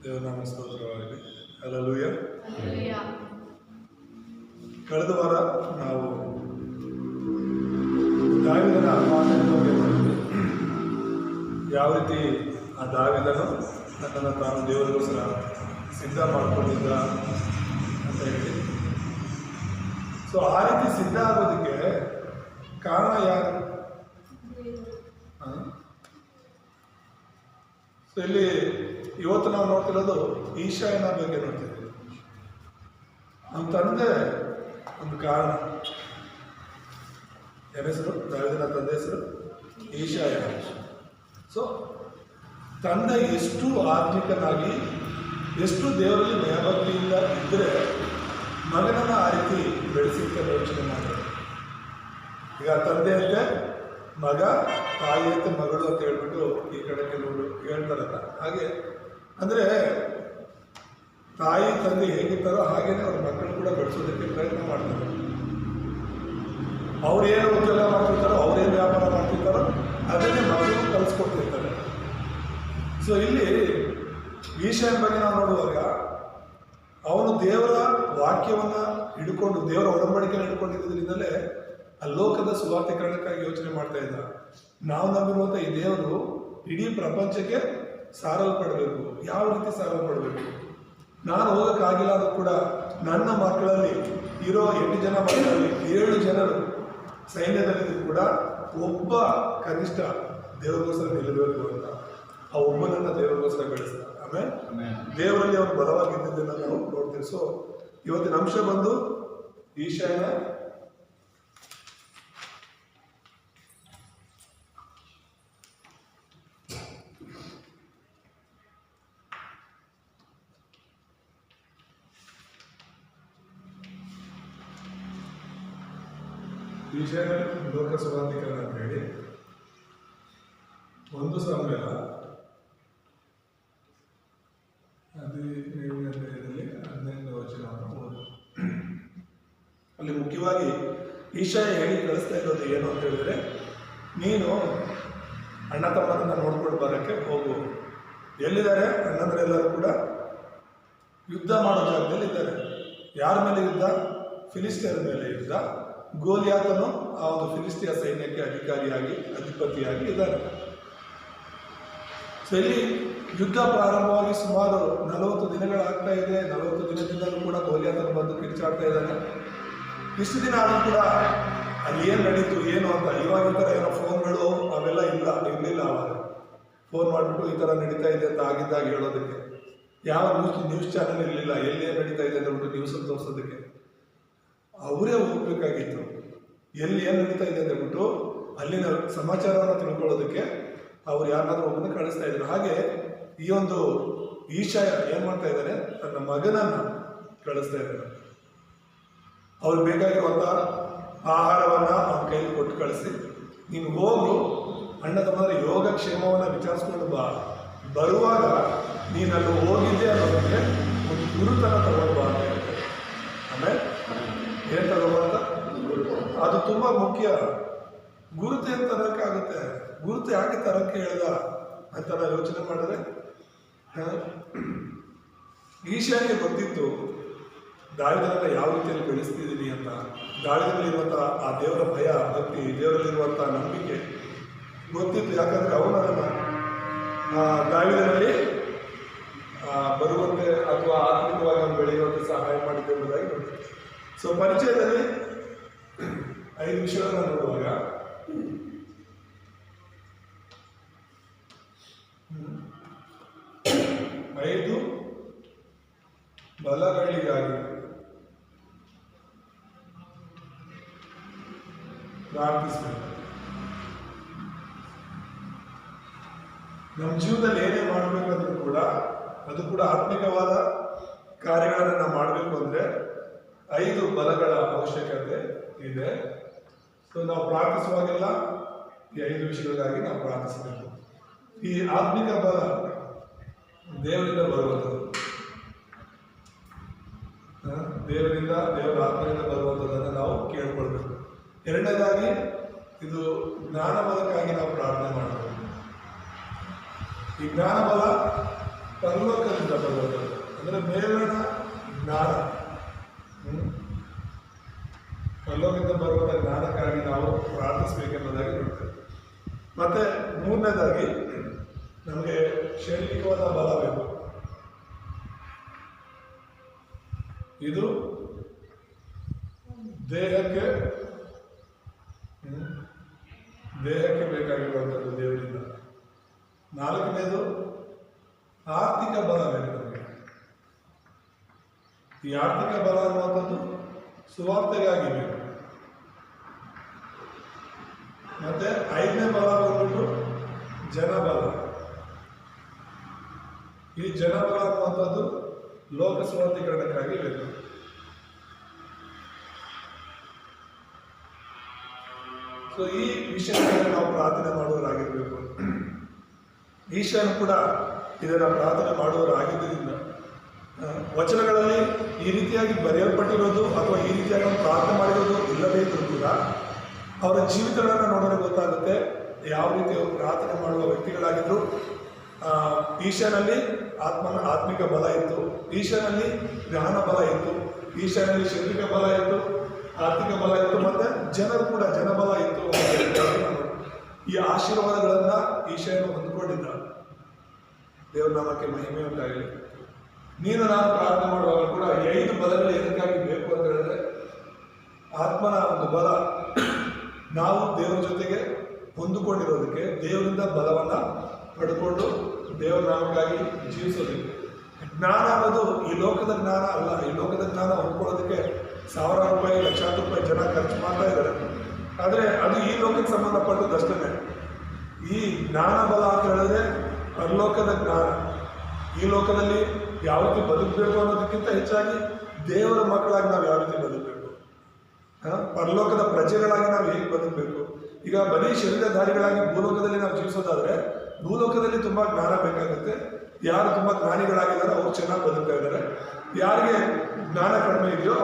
ದೇವನಾಮ ಸ್ತೋತ್ರವಾಗಲಿ. ಹಲ್ಲೆಲೂಯಾ. ಕಳೆದ ವಾರ ನಾವು ದಾವೀದನ ಮಾತಿನ ಬಗ್ಗೆ ಮಾಡಿದ್ವಿ. ಯಾವ ರೀತಿ ಆ ದಾವೀದನು ನನ್ನನ್ನು ತಾನು ದೇವರಿಗೋಸ್ಕರ ಸಿದ್ಧ ಮಾಡಿಕೊಂಡಿದ್ದ ಅಂತ ಹೇಳಿ. ಸೊ ಆ ರೀತಿ ಸಿದ್ಧ ಆಗೋದಕ್ಕೆ ಕಾರಣ ಯಾರು? ಸೊ ಇಲ್ಲಿ ಇವತ್ತು ನಾವು ನೋಡ್ತಿರೋದು ಈಶಾಯನ ಬಗ್ಗೆ ನೋಡ್ತಿದ್ದೀವಿ. ನಮ್ಮ ತಂದೆ ಒಂದು ಕಾರಣ. ನನ್ನ ಹೆಸರು ದಾವೀದನ ತಂದೆ ಹೆಸರು ಈಶಾಯ. ಸೊ ತಂದೆ ಎಷ್ಟು ಆತ್ಮಿಕನಾಗಿ, ಎಷ್ಟು ದೇವರಲ್ಲಿ ಭಯಭಕ್ತಿಯಿಂದ ಇದ್ದರೆ ಮಗನನ್ನು ಆ ರೀತಿ ಬೆಳೆಸಿಕ್ಕೆ ಯೋಚನೆ ಮಾಡ್ತಾರೆ. ಈಗ ತಂದೆ ಅಂತೆ ಮಗ, ತಾಯಿ ಅಂತ ಮಗಳು ಅಂತ ಹೇಳ್ಬಿಟ್ಟು ಈ ಕಡೆ ಕೆಲವರು ಹೇಳ್ತಾರಲ್ಲ, ಹಾಗೆ ಅಂದರೆ ತಾಯಿ ತಂದೆ ಹೇಗಿರ್ತಾರೋ ಹಾಗೇನೆ ಅವ್ರ ಮಕ್ಕಳು ಕೂಡ ಬೆಳೆಸೋದಕ್ಕೆ ಪ್ರಯತ್ನ ಮಾಡ್ತಾರೆ. ಅವ್ರೇನು ಉದ್ಯೋಗ ಮಾಡ್ತಿರ್ತಾರೋ, ಅವ್ರೇನು ವ್ಯಾಪಾರ ಮಾಡ್ತಿರ್ತಾರೋ ಅದನ್ನೇ ಮಕ್ಕಳು ಕಲಿಸ್ಕೊಡ್ತಿರ್ತಾರೆ. ಸೊ ಇಲ್ಲಿ ಈಶಾಯನ ಬಗ್ಗೆ ನಾವು ನೋಡುವಾಗ ಅವನು ದೇವರ ವಾಕ್ಯವನ್ನು ಹಿಡ್ಕೊಂಡು, ದೇವರ ಒಡಂಬಡಿಕೆಯನ್ನು ಹಿಡ್ಕೊಂಡಿದ್ದರಿಂದಲೇ ಆ ಲೋಕದ ಸುವಾರ್ತೀಕರಣಕ್ಕಾಗಿ ಯೋಚನೆ ಮಾಡ್ತಾ ಇದ್ದ. ನಾವು ನಂಬಿರುವಂಥ ಈ ದೇವರು ಇಡೀ ಪ್ರಪಂಚಕ್ಕೆ ಸಾರಲ್ಪಡಬೇಕು. ಯಾವ ರೀತಿ ಸಾರಲ್ಪಡಬೇಕು? ನಾನು ಹೋಗೋಕ್ಕಾಗಿಲ್ಲ ಅಂದ್ರೂ ಕೂಡ ನನ್ನ ಮಕ್ಕಳಲ್ಲಿ ಇರೋ 8 ಜನ ಮಕ್ಕಳಲ್ಲಿ 7 ಜನರು ಸೈನ್ಯದಲ್ಲಿದ್ದು ಕೂಡ ಒಬ್ಬ ಕನಿಷ್ಠ ದೇವರಿಗೋಸ್ಕರ ನಿಲ್ಲಬೇಕು ಅಂತ ಆ ಒಬ್ಬನನ್ನು ದೇವರಿಗೋಸ್ಕರ ಬೆಳೆಸ್ತಾರೆ. ಆಮೇಲೆ ದೇವರಲ್ಲಿ ಅವರು ಬಲವಾಗಿದ್ದದನ್ನು ನಾವು ನೋಡ್ತೀವಿ. ಸೊ ಇವತ್ತಿನ ಅಂಶ ಬಂದು ಈಶಾಯನ ಲೋಕ ಸುವಾರ್ತೀಕರಣ ಅಂತ ಹೇಳಿ 1 ಸಾಮುವೇಲ 15ನೇ ವಚನವನ್ನು ಓದು. ಅಲ್ಲಿ ಮುಖ್ಯವಾಗಿ ಈಶಾಯ ಹೇಳಿ ಕಳಿಸ್ತಾ ಇರೋದು ಏನು ಅಂತ ಹೇಳಿದ್ರೆ, ನೀನು ಅಣ್ಣ ತಮ್ಮನನ್ನು ನೋಡ್ಕೊಂಡು ಬರೋಕ್ಕೆ ಹೋಗು. ಎಲ್ಲಿದ್ದಾರೆ? ಅಣ್ಣಂದರೆಲ್ಲರೂ ಕೂಡ ಯುದ್ಧ ಮಾಡೋ ಜಾಗದಲ್ಲಿ ಇದ್ದಾರೆ. ಯಾರ ಮೇಲೆ ಯುದ್ಧ? ಫಿಲಿಸ್ಟಿಯರ ಮೇಲೆ ಯುದ್ಧ. ಗೋಲಿಯಾತನು ಆ ಒಂದು ಫಿಲಿಸ್ಟಿಯ ಸೈನ್ಯಕ್ಕೆ ಅಧಿಪತಿಯಾಗಿ ಇದ್ದಾರೆ. ಸೊ ಇಲ್ಲಿ ಯುದ್ಧ ಪ್ರಾರಂಭವಾಗಿ ಸುಮಾರು 40 ದಿನಗಳಾಗ್ತಾ ಇದೆ. 40 ದಿನದಿಂದಲೂ ಕೂಡ ಗೋಲಿಯಾತನು ಬಂದು ಕಿರ್ಚಾಡ್ತಾ ಇದ್ದಾನೆ. ಇಷ್ಟು ದಿನ ಆದರೂ ಕೂಡ ಅಲ್ಲಿ ಏನು ನಡೀತು ಏನು ಅಂತ, ಇವಾಗಿನ ಥರ ಏನೋ ಫೋನ್ಗಳು ಅವೆಲ್ಲ ಇರಲಿಲ್ಲ. ಅವಾಗ ಫೋನ್ ಮಾಡಿಬಿಟ್ಟು ಈ ಥರ ನಡೀತಾ ಇದೆ ಅಂತ ಆಗಿದ್ದಾಗ ಹೇಳೋದಕ್ಕೆ ಯಾವ ನ್ಯೂಸ್ ಚಾನಲ್ ಇರಲಿಲ್ಲ. ಎಲ್ಲಿ ಏನು ನಡೀತಾ ಇದೆ ಅಂತ ನ್ಯೂಸಲ್ಲಿ ತೋರಿಸೋದಕ್ಕೆ ಅವರೇ ಹೋಗ್ಬೇಕಾಗಿತ್ತು. ಎಲ್ಲಿ ಏನು ನಡೀತಾ ಇದೆ ಅಂತ ಹೇಳ್ಬಿಟ್ಟು ಅಲ್ಲಿನ ಸಮಾಚಾರವನ್ನು ತಿಳ್ಕೊಳ್ಳೋದಕ್ಕೆ ಅವ್ರು ಯಾರನ್ನಾದ್ರೂ ಒಬ್ಬನ ಕಳಿಸ್ತಾ ಇದ್ರು. ಹಾಗೆ ಈ ಒಂದು ಈಶಾಯ ಏನು ಮಾಡ್ತಾ ಇದ್ದಾರೆ? ತನ್ನ ಮಗನನ್ನು ಕಳಿಸ್ತಾ ಇದ್ದಾರೆ. ಅವ್ರು ಬೇಕಾಗಿರುವಂಥ ಆಹಾರವನ್ನು ಅವನ ಕೈಲಿ ಕೊಟ್ಟು ಕಳಿಸಿ, ನೀನು ಹೋಗು, ಅಣ್ಣ ತಮ್ಮಂದ್ರೆ ಯೋಗಕ್ಷೇಮವನ್ನು ವಿಚಾರಿಸ್ಕೊಂಡು ಬರುವಾಗ ನೀನಲ್ಲಿ ಹೋಗಿದ್ದೆ ಅನ್ನೋದಕ್ಕೆ ಒಂದು ಗುರುತನ ತಗೊಂಡು ಬಾ ಅಂತ ಹೇಳ್ತಾರೆ. ಆಮೇಲೆ ಏನು ತಗೋಬಂತ? ಅದು ತುಂಬ ಮುಖ್ಯ. ಗುರುತು ಏನು ತರೋಕ್ಕಾಗುತ್ತೆ? ಗುರುತು ಯಾಕೆ ತರೋಕ್ಕೆ ಹೇಳ್ದ ಅಂತ ನಾವು ಯೋಚನೆ ಮಾಡಿದ್ರೆ, ಈಶಾನಿಗೆ ಗೊತ್ತಿತ್ತು ದಾವೀದನನ್ನ ಯಾವ ರೀತಿಯಲ್ಲಿ ಬೆಳೆಸ್ತಿದ್ದೀನಿ ಅಂತ. ದಾವೀದನಲ್ಲಿರುವಂಥ ಆ ದೇವರ ಭಯ, ಭಕ್ತಿ, ದೇವರಲ್ಲಿರುವಂಥ ನಂಬಿಕೆ ಗೊತ್ತಿತ್ತು. ಯಾಕಂದರೆ ಅವನು ಅದನ್ನು ದಾವೀದನಲ್ಲಿ ಬರುವಂತೆ ಅಥವಾ ಆತ್ಮಿಕವಾಗಿ ಅವನು ಬೆಳೆಯುವಂತೆ ಸಹಾಯ ಮಾಡಿದ್ದೆ ಎಂಬುದಾಗಿ ನೋಡ್ತೀವಿ. ಸೊ ಪರಿಚಯದಲ್ಲಿ 5 ವಿಷಯಗಳನ್ನು ನೋಡುವಾಗ, ಐದು ಬಲಗಳಿಗಾಗಿ ಪ್ರಾರ್ಥಿಸಬೇಕು. ನಮ್ಮ ಜೀವನದಲ್ಲಿ ಏನೇ ಮಾಡಬೇಕಾದ್ರೂ ಕೂಡ ಅದು ಕೂಡ ಆತ್ಮಿಕವಾದ ಕಾರ್ಯಗಳನ್ನು ನಾವು ಮಾಡಬೇಕು ಅಂದರೆ 5 ಬಲಗಳ ಅವಶ್ಯಕತೆ ಇದೆ. ಸೊ ನಾವು ಪ್ರಾರ್ಥಿಸುವಾಗೆಲ್ಲ ಈ 5 ವಿಷಯಗಳಿಗಾಗಿ ನಾವು ಪ್ರಾರ್ಥಿಸಬೇಕು. ಈ ಆತ್ಮಿಕ ಬಲ ದೇವರಿಂದ ಬರುವಂಥದ್ದು, ದೇವರ ಆತ್ಮದಿಂದ ಬರುವಂಥದ್ದನ್ನು ನಾವು ಕೇಳ್ಕೊಳ್ಬೇಕು. ಎರಡನೇದಾಗಿ ಇದು ಜ್ಞಾನ ಬಲಕ್ಕಾಗಿ ನಾವು ಪ್ರಾರ್ಥನೆ ಮಾಡಬೇಕು. ಈ ಜ್ಞಾನ ಬಲ ಪರಲೋಕದಿಂದ ಬರುವುದು ಅಂದರೆ ಮೇಲಣ ಜ್ಞಾನ. ಪರಲೋಕದಿಂದ ಬರುವ ಜ್ಞಾನಕ್ಕಾಗಿ ನಾವು ಪ್ರಾರ್ಥಿಸಬೇಕೆಂಬುದಾಗಿ ನೋಡ್ತೇವೆ. ಮತ್ತೆ ಮೂರನೇದಾಗಿ ನಮಗೆ ಶಾರೀರಿಕವಾದ ಬಲ ಬೇಕು. ಇದು ದೇಹಕ್ಕೆ ಬೇಕಾಗಿರುವಂಥದ್ದು ದೇವರಿಂದ. ನಾಲ್ಕನೇದು ಆರ್ಥಿಕ ಬಲ ಬೇಕು ನಮಗೆ. ಈ ಆರ್ಥಿಕ ಬಲ ಅನ್ನುವಂಥದ್ದು ಸುವಾರ್ತೆಗಾಗಿ ಬೇಕು. ಮತ್ತೆ ಐದನೇ ಬಲ ಬಂದ್ಬಿಟ್ಟು ಜನಬಲ. ಈ ಜನಬಲ ಅನ್ನುವಂಥದ್ದು ಲೋಕ ಸ್ವಾರ್ಥೀಕರಣಕ್ಕಾಗಿ ಬೇಕು. ಸೊ ಈ ವಿಷಯಗಳನ್ನು ನಾವು ಪ್ರಾರ್ಥನೆ ಮಾಡುವವರಾಗಿರಬೇಕು. ಈಶಾನು ಕೂಡ ಇದನ್ನು ಪ್ರಾರ್ಥನೆ ಮಾಡುವವರಾಗಿದ್ದರಿಂದ ವಚನಗಳಲ್ಲಿ ಈ ರೀತಿಯಾಗಿ ಬರೆಯಲ್ಪಟ್ಟಿರೋದು ಅಥವಾ ಈ ರೀತಿಯಾಗಿ ಪ್ರಾರ್ಥನೆ ಮಾಡಿರೋದು ಇಲ್ಲದೇ ಇದ್ರೂ ಕೂಡ ಅವರ ಜೀವಿತಗಳನ್ನು ನೋಡಿದ್ರೆ ಗೊತ್ತಾಗುತ್ತೆ ಯಾವ ರೀತಿ ಅವರು ಪ್ರಾರ್ಥನೆ ಮಾಡುವ ವ್ಯಕ್ತಿಗಳಾಗಿದ್ರು. ಈಶಾನಲ್ಲಿ ಆತ್ಮಿಕ ಬಲ ಇತ್ತು, ಈಶಾನಲ್ಲಿ ಜ್ಞಾನ ಬಲ ಇತ್ತು, ಈಶಾನಲ್ಲಿ ಶಾರೀರಿಕ ಬಲ ಇತ್ತು, ಆರ್ಥಿಕ ಬಲ ಇತ್ತು, ಮತ್ತೆ ಜನರು ಕೂಡ ಜನಬಲ ಇತ್ತು. ಈ ಆಶೀರ್ವಾದಗಳನ್ನ ಈಶಾನು ಹೊಂದ್ಕೊಂಡಿದ್ದ. ದೇವರ ನಾಮಕ್ಕೆ ಮಹಿಮೆ ಉಂಟಾಗಲಿ. ನೀನು ನಾನು ಪ್ರಾರ್ಥನೆ ಮಾಡುವಾಗ ಕೂಡ ಈ 5 ಬಲಗಳು ಏನಕ್ಕಾಗಿ ಬೇಕು ಅಂತ ಹೇಳಿದ್ರೆ, ಆತ್ಮನ ಒಂದು ಬಲ, ನಾವು ದೇವರ ಜೊತೆಗೆ ಹೊಂದಿಕೊಂಡಿರೋದಕ್ಕೆ, ದೇವರಿಂದ ಬಲವನ್ನ ಪಡ್ಕೊಂಡು ದೇವರ ನಾಮಕ್ಕಾಗಿ ಜೀವಿಸೋದಕ್ಕೆ. ಜ್ಞಾನ ಅನ್ನೋದು ಈ ಲೋಕದ ಜ್ಞಾನ ಅಲ್ಲ. ಈ ಲೋಕದ ಜ್ಞಾನ ಹೊಂದ್ಕೊಳ್ಳೋದಕ್ಕೆ ಸಾವಿರಾರು ರೂಪಾಯಿ, ಲಕ್ಷಾಂತರ ರೂಪಾಯಿ ಜನ ಖರ್ಚು ಮಾಡ್ತಾ ಇದ್ದಾರೆ. ಆದರೆ ಅದು ಈ ಲೋಕಕ್ಕೆ ಸಂಬಂಧಪಟ್ಟದಷ್ಟೇ. ಈ ಜ್ಞಾನ ಬಲ ಅಂತ ಹೇಳಿದ್ರೆ ಪರಲೋಕದ ಜ್ಞಾನ. ಈ ಲೋಕದಲ್ಲಿ ಯಾವ ರೀತಿ ಬದುಕಬೇಕು ಅನ್ನೋದಕ್ಕಿಂತ ಹೆಚ್ಚಾಗಿ ದೇವರ ಮಕ್ಕಳಾಗಿ ನಾವು ಯಾವ ರೀತಿ ಬದುಕಬೇಕು, ಪರಲೋಕದ ಪ್ರಜೆಗಳಾಗಿ ನಾವು ಹೇಗೆ ಬದುಕಬೇಕು. ಈಗ ಬರೀ ಶರೀರಧಾರಿಗಳಾಗಿ ಭೂಲೋಕದಲ್ಲಿ ನಾವು ಜೀವಿಸೋದಾದ್ರೆ ಭೂಲೋಕದಲ್ಲಿ ತುಂಬಾ ಜ್ಞಾನ ಬೇಕಾಗುತ್ತೆ. ಯಾರು ತುಂಬಾ ಜ್ಞಾನಿಗಳಾಗಿದ್ದಾರೆ ಅವ್ರು ಚೆನ್ನಾಗಿ ಬದುಕ್ತಾ ಇದ್ದಾರೆ. ಯಾರಿಗೆ ಜ್ಞಾನ ಕಡಿಮೆ ಇದೆಯೋ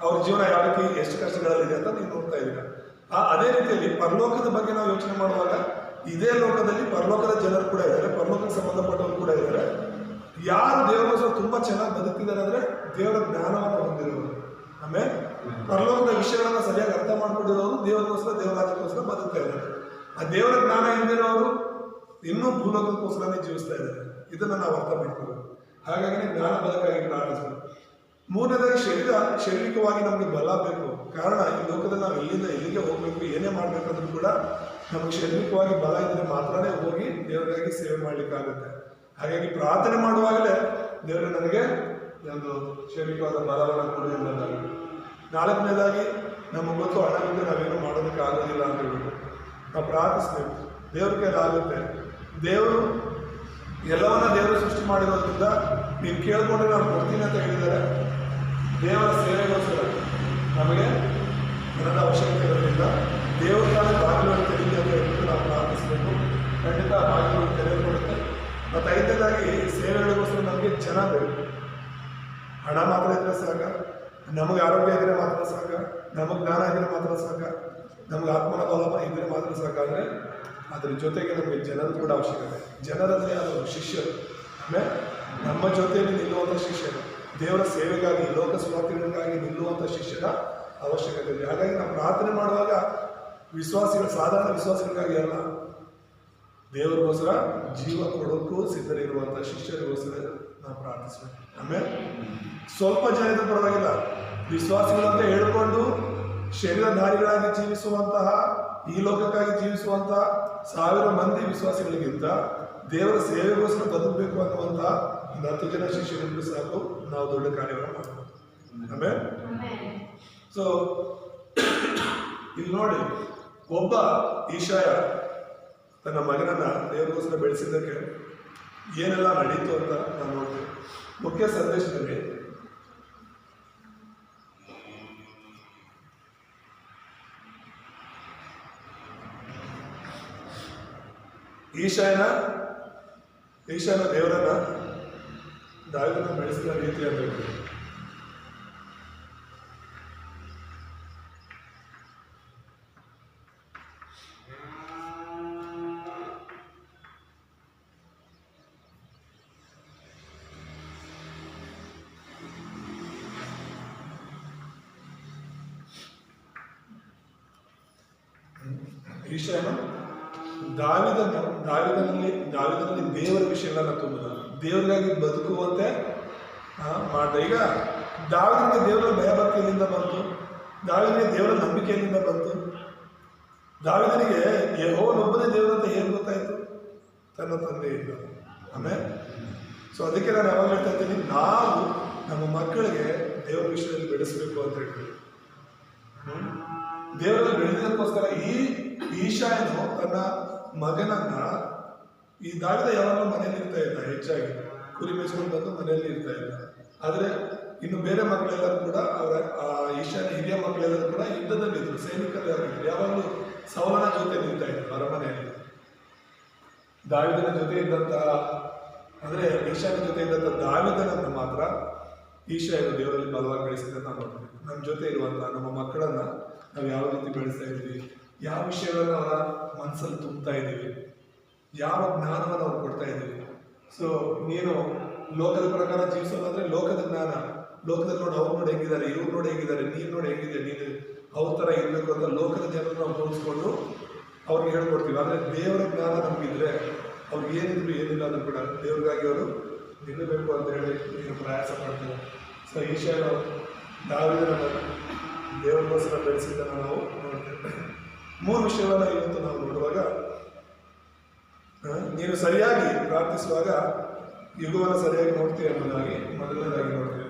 ಅವ್ರ ಜೀವನ ಯಾವ ರೀತಿ ಎಷ್ಟು ಕಷ್ಟಗಳಲ್ಲಿದೆ ಅಂತ ನೀವು ನೋಡ್ತಾ ಇದ್ದೀರ. ಅದೇ ರೀತಿಯಲ್ಲಿ ಪರಲೋಕದ ಬಗ್ಗೆ ನಾವು ಯೋಚನೆ ಮಾಡುವಾಗ ಇದೇ ಲೋಕದಲ್ಲಿ ಪರಲೋಕದ ಜನರು ಕೂಡ ಇದ್ದಾರೆ, ಪರಲೋಕಕ್ಕೆ ಸಂಬಂಧಪಟ್ಟವರು ಕೂಡ ಇದ್ದಾರೆ. ಯಾರು ದೇವರ ತುಂಬಾ ಚೆನ್ನಾಗಿ ಬದುಕಿದ್ದಾರೆ ಅಂದ್ರೆ ದೇವರ ಜ್ಞಾನವನ್ನು ಹೊಂದಿರೋರು, ಆಮೇಲೆ ಪರಲೋಕದ ವಿಷಯಗಳನ್ನ ಸರಿಯಾಗಿ ಅರ್ಥ ಮಾಡ್ಕೊಂಡಿರೋರು, ದೇವರಿಗೋಸ್ಕರ ದೇವರಾಜ್ಯಕ್ಕೋಸ್ಕರ ಬದುಕ್ತಾ ಇದ್ದಾರೆ. ಆ ದೇವರ ಜ್ಞಾನ ಹಿಂದಿರೋರು ಇನ್ನೂ ಭೂಲೋಕಕ್ಕೋಸ್ಕರನೇ ಜೀವಿಸ್ತಾ ಇದ್ದಾರೆ. ಇದನ್ನ ನಾವು ಅರ್ಥ ಮಾಡ್ಕೋಬೇಕು. ಹಾಗಾಗಿ ಜ್ಞಾನ ಬದುಕಾಗಿ ಪ್ರಾರ್ಥಿಸಬೇಕು. ಮೂರನೇದಾಗಿ ಶಾರೀರಿಕವಾಗಿ ನಮಗೆ ಬಲ ಬೇಕು. ಕಾರಣ ಈ ಲೋಕದಲ್ಲಿ ನಾವು ಎಲ್ಲಿಂದ ಎಲ್ಲಿಗೆ ಹೋಗ್ಬೇಕು, ಏನೇ ಮಾಡ್ಬೇಕಂದ್ರೂ ಕೂಡ ನಮಗೆ ಶಾರೀರಿಕವಾಗಿ ಬಲ ಇದ್ರೆ ಮಾತ್ರನೇ ಹೋಗಿ ದೇವರಿಗಾಗಿ ಸೇವೆ ಮಾಡ್ಲಿಕ್ಕಾಗುತ್ತೆ. ಹಾಗಾಗಿ ಪ್ರಾರ್ಥನೆ ಮಾಡುವಾಗಲೇ ದೇವರು ನನಗೆ ಒಂದು ಶಾರೀರಿಕವಾದ ಬಲವನ್ನು ಕೊಡಿ ಎಂಬುದಾಗಿ. ನಾಲ್ಕನೇದಾಗಿ ನಮಗೆ ಗೊತ್ತು ಹಣವಿಂದ ನಾವೇನು ಮಾಡೋದಕ್ಕೆ ಆಗೋದಿಲ್ಲ ಅಂತ ಹೇಳ್ಬಿಟ್ಟು ನಾವು ಪ್ರಾರ್ಥಿಸ್ಬೇಕು. ದೇವ್ರ ಕೈಲಿ ಆಗುತ್ತೆ. ದೇವರು ಎಲ್ಲವನ್ನ ದೇವರು ಸೃಷ್ಟಿ ಮಾಡಿರೋದ್ರಿಂದ ನೀವು ಕೇಳ್ಕೊಂಡ್ರೆ ನಾನು ಕೊಡ್ತೀನಿ ಅಂತ ಹೇಳಿದ್ದಾರೆ. ದೇವರ ಸೇವೆಗೋಸ್ಕರ ನಮಗೆ ಹಣದ ಅವಶ್ಯಕತೆ ಇರೋದ್ರಿಂದ ದೇವರ ಕಾಲ ಬಾಗಿಲನ್ನು ತೆರೀಲಿ ಅಂತ ಹೇಳ್ಬಿಟ್ಟು ನಾವು ಪ್ರಾರ್ಥಿಸಬೇಕು. ಖಂಡಿತ ಬಾಗಿಲನ್ನು ತೆರೆದುಕೊಡುತ್ತೆ. ಮತ್ತು ಐದನೇದಾಗಿ ಸೇವೆಗಳಿಗೋಸ್ಕರ ನಮಗೆ ಜನ ಬೇಕು. ಹಣ ಮಾತ್ರ ಇದ್ರೆ ಸಾಕ, ನಮಗೆ ಆರೋಗ್ಯ ಇದ್ರೆ ಮಾತ್ರ ಸಾಕ, ನಮಗೆ ಜ್ಞಾನ ಇದ್ರೆ ಮಾತ್ರ ಸಾಕ, ನಮಗೆ ಆತ್ಮನ ಬಲ ಇದ್ರೆ ಮಾತ್ರ ಸಾಕಾದರೆ ಅದರ ಜೊತೆಗೆ ನಮಗೆ ಜನರು ಕೂಡ ಅವಶ್ಯಕತೆ. ಜನರಲ್ಲಿ ಅದು ಶಿಷ್ಯರು, ಆಮೇಲೆ ನಮ್ಮ ಜೊತೆಯಲ್ಲಿ ನಿಲ್ಲುವಂಥ ಶಿಷ್ಯರು, ದೇವರ ಸೇವೆಗಾಗಿ ಲೋಕ ಸ್ವಾರ್ಥಿಗಳಿಗಾಗಿ ನಿಲ್ಲುವಂಥ ಶಿಷ್ಯರ ಅವಶ್ಯಕತೆ ಇದೆ. ಹಾಗಾಗಿ ನಾವು ಪ್ರಾರ್ಥನೆ ಮಾಡುವಾಗ ವಿಶ್ವಾಸಿಗಳು, ಸಾಧಾರಣ ವಿಶ್ವಾಸಿಗಳಿಗಾಗಿ ಅಲ್ಲ, ದೇವರಿಗೋಸ್ಕರ ಜೀವ ಕೊಡೋಕ್ಕೂ ಸಿದ್ಧರಿರುವಂಥ ಶಿಷ್ಯರಿಗೋಸ್ಕರ ನಾವು ಪ್ರಾರ್ಥಿಸ್ಬೇಕು. ಆಮೇಲೆ ಸ್ವಲ್ಪ ಜನ ಇದ್ರೂ ಪರವಾಗಿಲ್ಲ, ವಿಶ್ವಾಸಿಗಳಂತ ಹೇಳ್ಕೊಂಡು ಶರೀರಧಾರಿಗಳಾಗಿ ಜೀವಿಸುವಂತಹ, ಈ ಲೋಕಕ್ಕಾಗಿ ಜೀವಿಸುವಂತಹ 1000 ಮಂದಿ ವಿಶ್ವಾಸಿಗಳಿಗಿಂತ ದೇವರ ಸೇವೆಗೋಸ್ಕರ ಬದುಕಬೇಕು ಅನ್ನುವಂಥ 10 ಜನ ಶಿಷ್ಯರಿಗೂ ಸಾಕು, ನಾವು ದೊಡ್ಡ ಕಾರ್ಯವನ್ನು ಮಾಡಬಹುದು. ಆಮೇಲೆ ಸೊ ಇಲ್ಲಿ ನೋಡಿ, ಒಬ್ಬ ಈಶಾಯ ತನ್ನ ಮಗನನ್ನ ದೇವರಿಗೋಸ್ಕರ ಬೆಳೆಸಿದ್ದಕ್ಕೆ ಏನೆಲ್ಲ ನಡೀತು ಅಂತ ನಾವು ನೋಡ್ತೇವೆ. ಮುಖ್ಯ ಸಂದೇಶದಲ್ಲಿ ಈಶಾನ ದೇವರನ್ನ ದಾವೀದನ ಬೆಳೆಸಿದ ರೀತಿ ಅಂತ ಹೇಳ್ತೀವಿ. ಈಶಾನು ದಾವಿದನಲ್ಲಿ ದೇವರ ವಿಷಯಗಳನ್ನ ತುಂಬಿದ, ದೇವರಿಗಾಗಿ ಬದುಕುವಂತೆ ಮಾಡಿದ. ಈಗ ದಾವಿದನಿಗೆ ದೇವರ ಭಯಭಕ್ತಿಯಿಂದ ಬಂತು, ದಾವಿದನಿಗೆ ದೇವರ ನಂಬಿಕೆಯಿಂದ ಬಂತು. ದಾವಿದನಿಗೆ ಯೆಹೋವನೊಬ್ಬನೇ ದೇವರಂತ ಏನು ಗೊತ್ತಾಯಿತು? ತನ್ನ ತಂದೆ ಇಲ್ಲ. ಆಮೇಲೆ ಸೊ ಅದಕ್ಕೆ ನಾನು ಯಾವಾಗ ಹೇಳ್ತಾ ಇದ್ದೀನಿ, ನಾವು ನಮ್ಮ ಮಕ್ಕಳಿಗೆ ದೇವರ ವಿಷಯದಲ್ಲಿ ಬೆಳೆಸಬೇಕು ಅಂತ ಹೇಳ್ತೀವಿ. ದೇವರಲ್ಲಿ ಬೆಳೆದಕ್ಕೋಸ್ಕರ ಈಶಾಯನು ತನ್ನ ಮಗನನ್ನ, ಈ ದಾವಿದ ಯಾವಾಗಲೂ ಮನೆಯಲ್ಲಿ ಇರ್ತಾ ಇದ್ದ, ಹೆಚ್ಚಾಗಿ ಕುರಿ ಮೇಯಿಸ್ಕೊಂಡು ಬಂದು ಮನೆಯಲ್ಲಿ ಇರ್ತಾ ಇದ್ದ. ಆದರೆ ಇನ್ನು ಬೇರೆ ಮಕ್ಕಳೆಲ್ಲರೂ ಕೂಡ ಈಶಾನ ಹಿರಿಯ ಮಕ್ಕಳೆಲ್ಲರೂ ಕೂಡ ಯುದ್ಧದಲ್ಲಿ ಇದ್ರು, ಸೈನಿಕರಾಗಿದ್ರು. ಯಾವಾಗಲೂ ಸೌಲನ ಜೊತೆ ನಿಲ್ತಾ ಇದ್ರು ಅರಮನೆಯಲ್ಲಿ. ದಾವಿದನ ಜೊತೆ ಇದ್ದಂತಹ, ಅಂದರೆ ಈಶಾನ ಜೊತೆ ಇದ್ದಂಥ ದಾವಿದನನ್ನು ಮಾತ್ರ ಈಶಾಯನು ದೇವರಲ್ಲಿ ಬಲವಾಗಿ ಬೆಳೆಸಿದ ನಾವು ನೋಡ್ತೀವಿ. ನಮ್ಮ ಜೊತೆ ಇರುವಂತಹ ನಮ್ಮ ಮಕ್ಕಳನ್ನ ನಾವು ಯಾವ ರೀತಿ ಬೆಳೆಸ್ತಾ ಇದ್ದೀವಿ, ಯಾವ ವಿಷಯಗಳನ್ನು ಅವರ ಮನಸ್ಸಲ್ಲಿ ತುಂಬ್ತಾ ಇದ್ದೀವಿ, ಯಾವ ಜ್ಞಾನವನ್ನು ಅವ್ರು ಕೊಡ್ತಾ ಇದ್ದೀವಿ. ಸೊ ನೀನು ಲೋಕದ ಪ್ರಕಾರ ಜೀವಿಸೋದಾದ್ರೆ ಲೋಕದ ಜ್ಞಾನ, ಲೋಕದಲ್ಲಿ ನೋಡಿ ಅವ್ರು ನೋಡಿ ಹೆಂಗಿದ್ದಾರೆ, ಇವ್ರು ನೋಡಿ ಹೆಂಗಿದ್ದಾರೆ, ನೀನು ನೋಡಿ ಹೆಂಗಿದೆ, ನೀನು ಅವ್ರ ಥರ ಇರಬೇಕು ಅಂತ ಲೋಕದ ಜನರನ್ನು ನಾವು ಹೋಲಿಸ್ಕೊಂಡು ಅವ್ರಿಗೆ ಹೇಳ್ಕೊಡ್ತೀವಿ. ಆದರೆ ದೇವರ ಜ್ಞಾನ ನಮಗಿದ್ರೆ ಅವ್ರಿಗೆ ಏನಿದ್ರು ಏನಿಲ್ಲ ಅಂದ್ರೂ ಕೂಡ ದೇವ್ರಿಗಾಗಿ ಅವರು ನಿಲ್ಲಬೇಕು ಅಂತ ಹೇಳಿ ನೀನು ಪ್ರಯಾಸ ಮಾಡ್ತಾರೆ. ಸೊ ಈಶಾನು ದಾವಿದನನ್ನು ದೇವರಿಗೋಸ್ಕರ ಬೆಳೆಸಿದ್ದನ್ನು ನಾವು ನೋಡ್ತೇವೆ. 3 ವಿಷಯಗಳನ್ನು ಇವತ್ತು ನಾವು ನೋಡುವಾಗ, ನೀನು ಸರಿಯಾಗಿ ಪ್ರಾರ್ಥಿಸುವಾಗ ಯುಗವನ್ನು ಸರಿಯಾಗಿ ನೋಡ್ತೀವಿ ಎಂಬುದಾಗಿ ಮೊದಲನೇದಾಗಿ ನೋಡ್ತೇವೆ.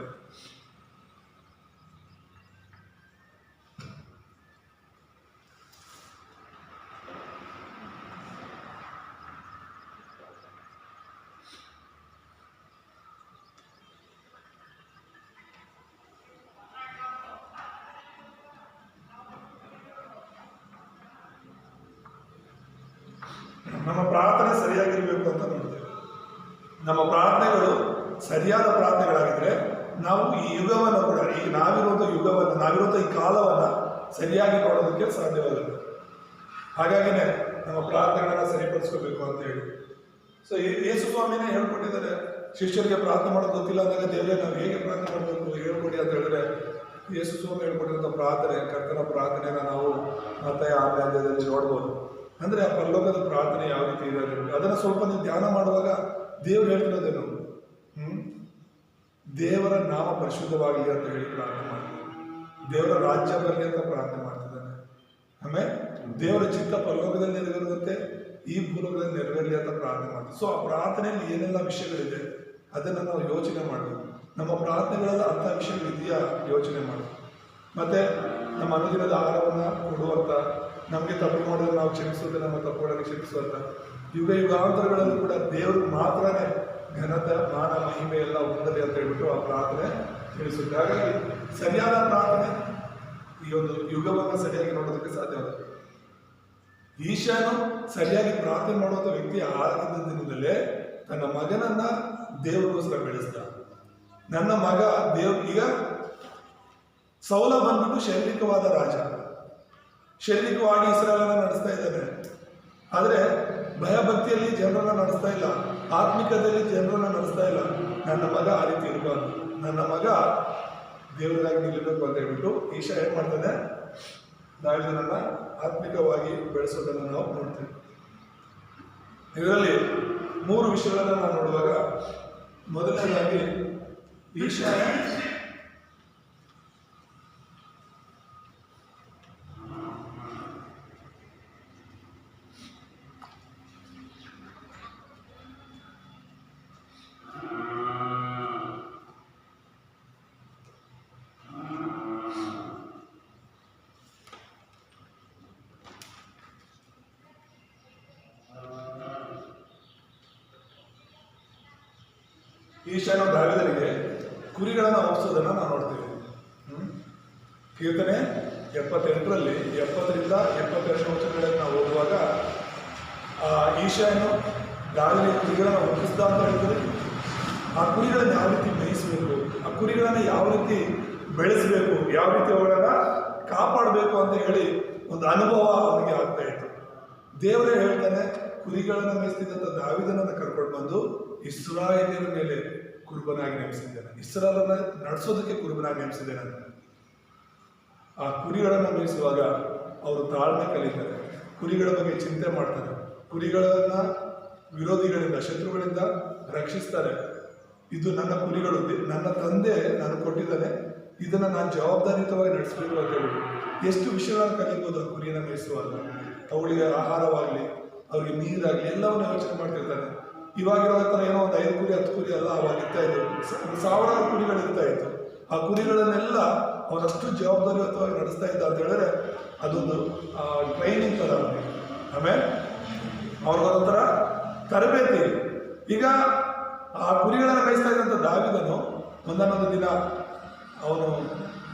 ನಮ್ಮ ಪ್ರಾರ್ಥನೆ ಸರಿಯಾಗಿರಬೇಕು ಅಂತ ನೋಡ್ತೇವೆ. ನಮ್ಮ ಪ್ರಾರ್ಥನೆಗಳು ಸರಿಯಾದ ಪ್ರಾರ್ಥನೆಗಳಾಗಿದ್ರೆ ನಾವು ಈ ಯುಗವನ್ನು ಕೂಡ, ಈಗ ನಾವಿರುವಂಥ ಈ ಕಾಲವನ್ನು ಸರಿಯಾಗಿ ನೋಡೋದಕ್ಕೆ ಸಾಧ್ಯವಾಗುತ್ತೆ. ಹಾಗಾಗಿನೇ ನಮ್ಮ ಪ್ರಾರ್ಥನೆಗಳನ್ನ ಸರಿಪಡಿಸ್ಕೋಬೇಕು ಅಂತ ಹೇಳಿ. ಸೊ ಯೇಸು ಸ್ವಾಮಿನೇ ಹೇಳ್ಕೊಟ್ಟಿದ್ದಾರೆ, ಶಿಷ್ಯರಿಗೆ ಪ್ರಾರ್ಥನೆ ಮಾಡೋದು ಗೊತ್ತಿಲ್ಲ ಅಂದಾಗ ದೇವರೇ ನಾವು ಹೇಗೆ ಪ್ರಾರ್ಥನೆ ಮಾಡಬೇಕು ಹೇಳ್ಕೊಡಿ ಅಂತ ಹೇಳಿದ್ರೆ, ಯೇಸು ಸ್ವಾಮಿ ಹೇಳ್ಕೊಟ್ಟಿರೋಂಥ ಪ್ರಾರ್ಥನೆ, ಕರ್ತನ ಪ್ರಾರ್ಥನೆಯನ್ನು ನಾವು ಮತ್ತೆ ಆ ಅಧ್ಯಾಯದಲ್ಲಿ ನೋಡ್ಬೋದು. ಅಂದರೆ ಆ ಪರಲೋಕದ ಪ್ರಾರ್ಥನೆ ಯಾವ ರೀತಿ ಇದೆ ಅದನ್ನು ಸ್ವಲ್ಪ ನೀವು ಧ್ಯಾನ ಮಾಡುವಾಗ ದೇವ್ರು ಹೇಳ್ತಿರೋದೇನು, ದೇವರ ನಾಮ ಪರಿಶುದ್ಧವಾಗಲಿ ಅಂತ ಹೇಳಿ ಪ್ರಾರ್ಥನೆ ಮಾಡ್ತಾರೆ. ದೇವರ ರಾಜ್ಯ ಬರಲಿ ಅಂತ ಪ್ರಾರ್ಥನೆ ಮಾಡ್ತಿದ್ದಾನೆ. ಆಮೇಲೆ ದೇವರ ಚಿತ್ತ ಪರಲೋಕದಲ್ಲಿ ನೆರವೇರುವಂತೆ ಈ ಭೂಲೋಕದಲ್ಲಿ ನೆರವೇರಲಿ ಅಂತ ಪ್ರಾರ್ಥನೆ ಮಾಡ್ತೀವಿ. ಸೊ ಆ ಪ್ರಾರ್ಥನೆಯಲ್ಲಿ ಏನೆಲ್ಲ ವಿಷಯಗಳಿದೆ ಅದನ್ನು ನಾವು ಯೋಚನೆ ಮಾಡಬೇಕು. ನಮ್ಮ ಪ್ರಾರ್ಥನೆಗಳೆಲ್ಲ ಅಂಥ ವಿಷಯಗಳಿದೆಯಾ ಯೋಚನೆ ಮಾಡಬೇಕು. ಮತ್ತು ನಮ್ಮ ಅನುದಿನದ ಆಹಾರವನ್ನು ಕೊಡುವಂಥ, ನಮಗೆ ತಪ್ಪು ಮಾಡಿದ್ರೆ ನಾವು ಕ್ಷಮಿಸೋದು, ನಮ್ಮ ತಪ್ಪುಗಳನ್ನು ಕ್ಷಮಿಸುವಂಥ, ಯುಗಾಂತರಗಳಲ್ಲೂ ಕೂಡ ದೇವ್ರಿಗೆ ಮಾತ್ರನೇ ಘನತೆ, ಮಾನ, ಮಹಿಮೆ ಎಲ್ಲ ಹೊಂದಲಿ ಅಂತ ಹೇಳ್ಬಿಟ್ಟು ಆ ಪ್ರಾರ್ಥನೆ ತಿಳಿಸುತ್ತೆ. ಹಾಗಾಗಿ ಸರಿಯಾದ ಪ್ರಾರ್ಥನೆ ಈ ಒಂದು ಯುಗವನ್ನು ಸರಿಯಾಗಿ ನೋಡೋದಕ್ಕೆ ಸಾಧ್ಯವಾಗುತ್ತೆ. ಈಶಾನು ಸರಿಯಾಗಿ ಪ್ರಾರ್ಥನೆ ಮಾಡುವಂಥ ವ್ಯಕ್ತಿ ಆಗಿದ್ದರಿಂದಲೇ ತನ್ನ ಮಗನನ್ನ ದೇವರಿಗೋಸ್ಕರ ಬೆಳೆಸ್ದ. ನನ್ನ ಮಗ ಈಗ ಸೌಲ ಬಂದ್ಬಿಟ್ಟು ಶಾರೀರಿಕವಾದ ರಾಜ, ಶಾರೀರಿಕವಾಗಿ ಇಸ್ರಾಯೇಲನ್ನು ನಡೆಸ್ತಾ ಇದ್ದಾನೆ. ಆದರೆ ಭಯಭಕ್ತಿಯಲ್ಲಿ ಜನರನ್ನ ನಡೆಸ್ತಾ ಇಲ್ಲ, ಆತ್ಮಿಕದಲ್ಲಿ ಜನರನ್ನ ನಡೆಸ್ತಾ ಇಲ್ಲ. ನನ್ನ ಮಗ ಆ ರೀತಿ ಇರಬಾರ್ದು, ನನ್ನ ಮಗ ದೇವರಾಗಿ ನಿಲ್ಲಬೇಕು ಅಂತ ಹೇಳ್ಬಿಟ್ಟು ಈಶಾ ಏನು ಮಾಡ್ತಾನೆ, ದಾವಿದನನ್ನ ಆತ್ಮಿಕವಾಗಿ ಬೆಳೆಸೋದನ್ನು ನಾವು ನೋಡ್ತೇವೆ. ಇದರಲ್ಲಿ 3 ವಿಷಯಗಳನ್ನು ನಾವು ನೋಡುವಾಗ, ಮೊದಲನೇದಾಗಿ ಈಶಾನು ದಾವಿದನಿಗೆ ಕುರಿಗಳನ್ನು ಒಪ್ಪಿಸೋದನ್ನು ನಾವು ನೋಡ್ತೀವಿ. ಕೀರ್ತನೆ 78ರಲ್ಲಿ 70ರಿಂದ 72 ವಚನಗಳಲ್ಲಿ ನಾವು ಓದುವಾಗ ಈಶಾನು ದಾವಿದನಿಗೆ ಕುರಿಗಳನ್ನು ಒಪ್ಪಿಸ್ದ ಅಂತ ಹೇಳ್ತಾರೆ. ಆ ಕುರಿಗಳನ್ನು ಯಾವ ರೀತಿ ಮೇಯಿಸಬೇಕು, ಆ ಕುರಿಗಳನ್ನು ಯಾವ ರೀತಿ ಬೆಳೆಸಬೇಕು, ಯಾವ ರೀತಿ ಅವುಗಳನ್ನು ಕಾಪಾಡಬೇಕು ಅಂತ ಹೇಳಿ ಒಂದು ಅನುಭವ ಅವನಿಗೆ ಆಗ್ತಾ ಇತ್ತು. ದೇವರೇ ಹೇಳ್ತಾನೆ, ಕುರಿಗಳನ್ನು ಮೇಯಿಸ್ತಿದ್ದಂಥ ದಾವಿದನನ್ನು ಕರ್ಕೊಂಡು ಬಂದು ಇಸ್ರಾಯೇಲ್ಯರ ಮೇಲೆ ಕುರುಬನಾಗಿ ನೇಮಿಸಿದ್ದೇನೆ, ಇಸ್ರಾಯೇಲನ್ನ ನಡೆಸೋದಕ್ಕೆ ಕುರುಬನಾಗಿ ನೇಮಿಸಿದ್ದೇನೆ ಅಂತ. ಆ ಕುರಿಗಳನ್ನು ಮೇಯಿಸುವಾಗ ಅವರು ತಾಳ್ಮೆ ಕಲಿತಾರೆ. ಕುರಿಗಳ ಬಗ್ಗೆ ಚಿಂತೆ ಮಾಡ್ತಾರೆ, ಕುರಿಗಳನ್ನ ವಿರೋಧಿಗಳಿಂದ, ಶತ್ರುಗಳಿಂದ ರಕ್ಷಿಸ್ತಾರೆ. ಇದು ನನ್ನ ಕುರಿಗಳು, ನನ್ನ ತಂದೆ ನಾನು ಕೊಟ್ಟಿದ್ದಾನೆ, ಇದನ್ನು ನಾನು ಜವಾಬ್ದಾರಿಯುತವಾಗಿ ನಡೆಸಬೇಕು ಅಂತ ಹೇಳಿ ಎಷ್ಟು ವಿಷಯಗಳನ್ನು ಕಲಿಬೋದು ಆ ಕುರಿಯನ್ನು ಮೇಯಿಸುವಾಗ. ಅವುಗಳಿಗೆ ಆಹಾರವಾಗಲಿ, ಅವ್ರಿಗೆ ನೀರಾಗಲಿ ಎಲ್ಲವನ್ನು ಯೋಚನೆ ಮಾಡ್ತಿರ್ತಾನೆ. ಇವಾಗಿರೋ ಥರ ಏನೋ ಒಂದು 5 ಕುರಿ 10 ಕುರಿ ಎಲ್ಲ ಅವಾಗ ಇರ್ತಾ ಇತ್ತು, ಸಾವಿರಾರು ಕುರಿಗಳು ಇರ್ತಾ ಇತ್ತು. ಆ ಕುರಿಗಳನ್ನೆಲ್ಲ ಅವನಷ್ಟು ಜವಾಬ್ದಾರಿಯುತವಾಗಿ ನಡೆಸ್ತಾ ಇದ್ದ ಅಂತ ಹೇಳಿದ್ರೆ ಅದೊಂದು ಟ್ರೈನಿಂಗ್ ಥರ ಅವನಿಗೆ. ಆಮೇಲೆ ಅವ್ರಿಗೊಂಥರ ತರಬೇತಿ. ಈಗ ಆ ಕುರಿಗಳನ್ನು ಮೇಯಿಸ್ತಾ ಇದ್ದಂಥ ದಾವೀದನು ಒಂದನ್ನೊಂದು ದಿನ ಅವನು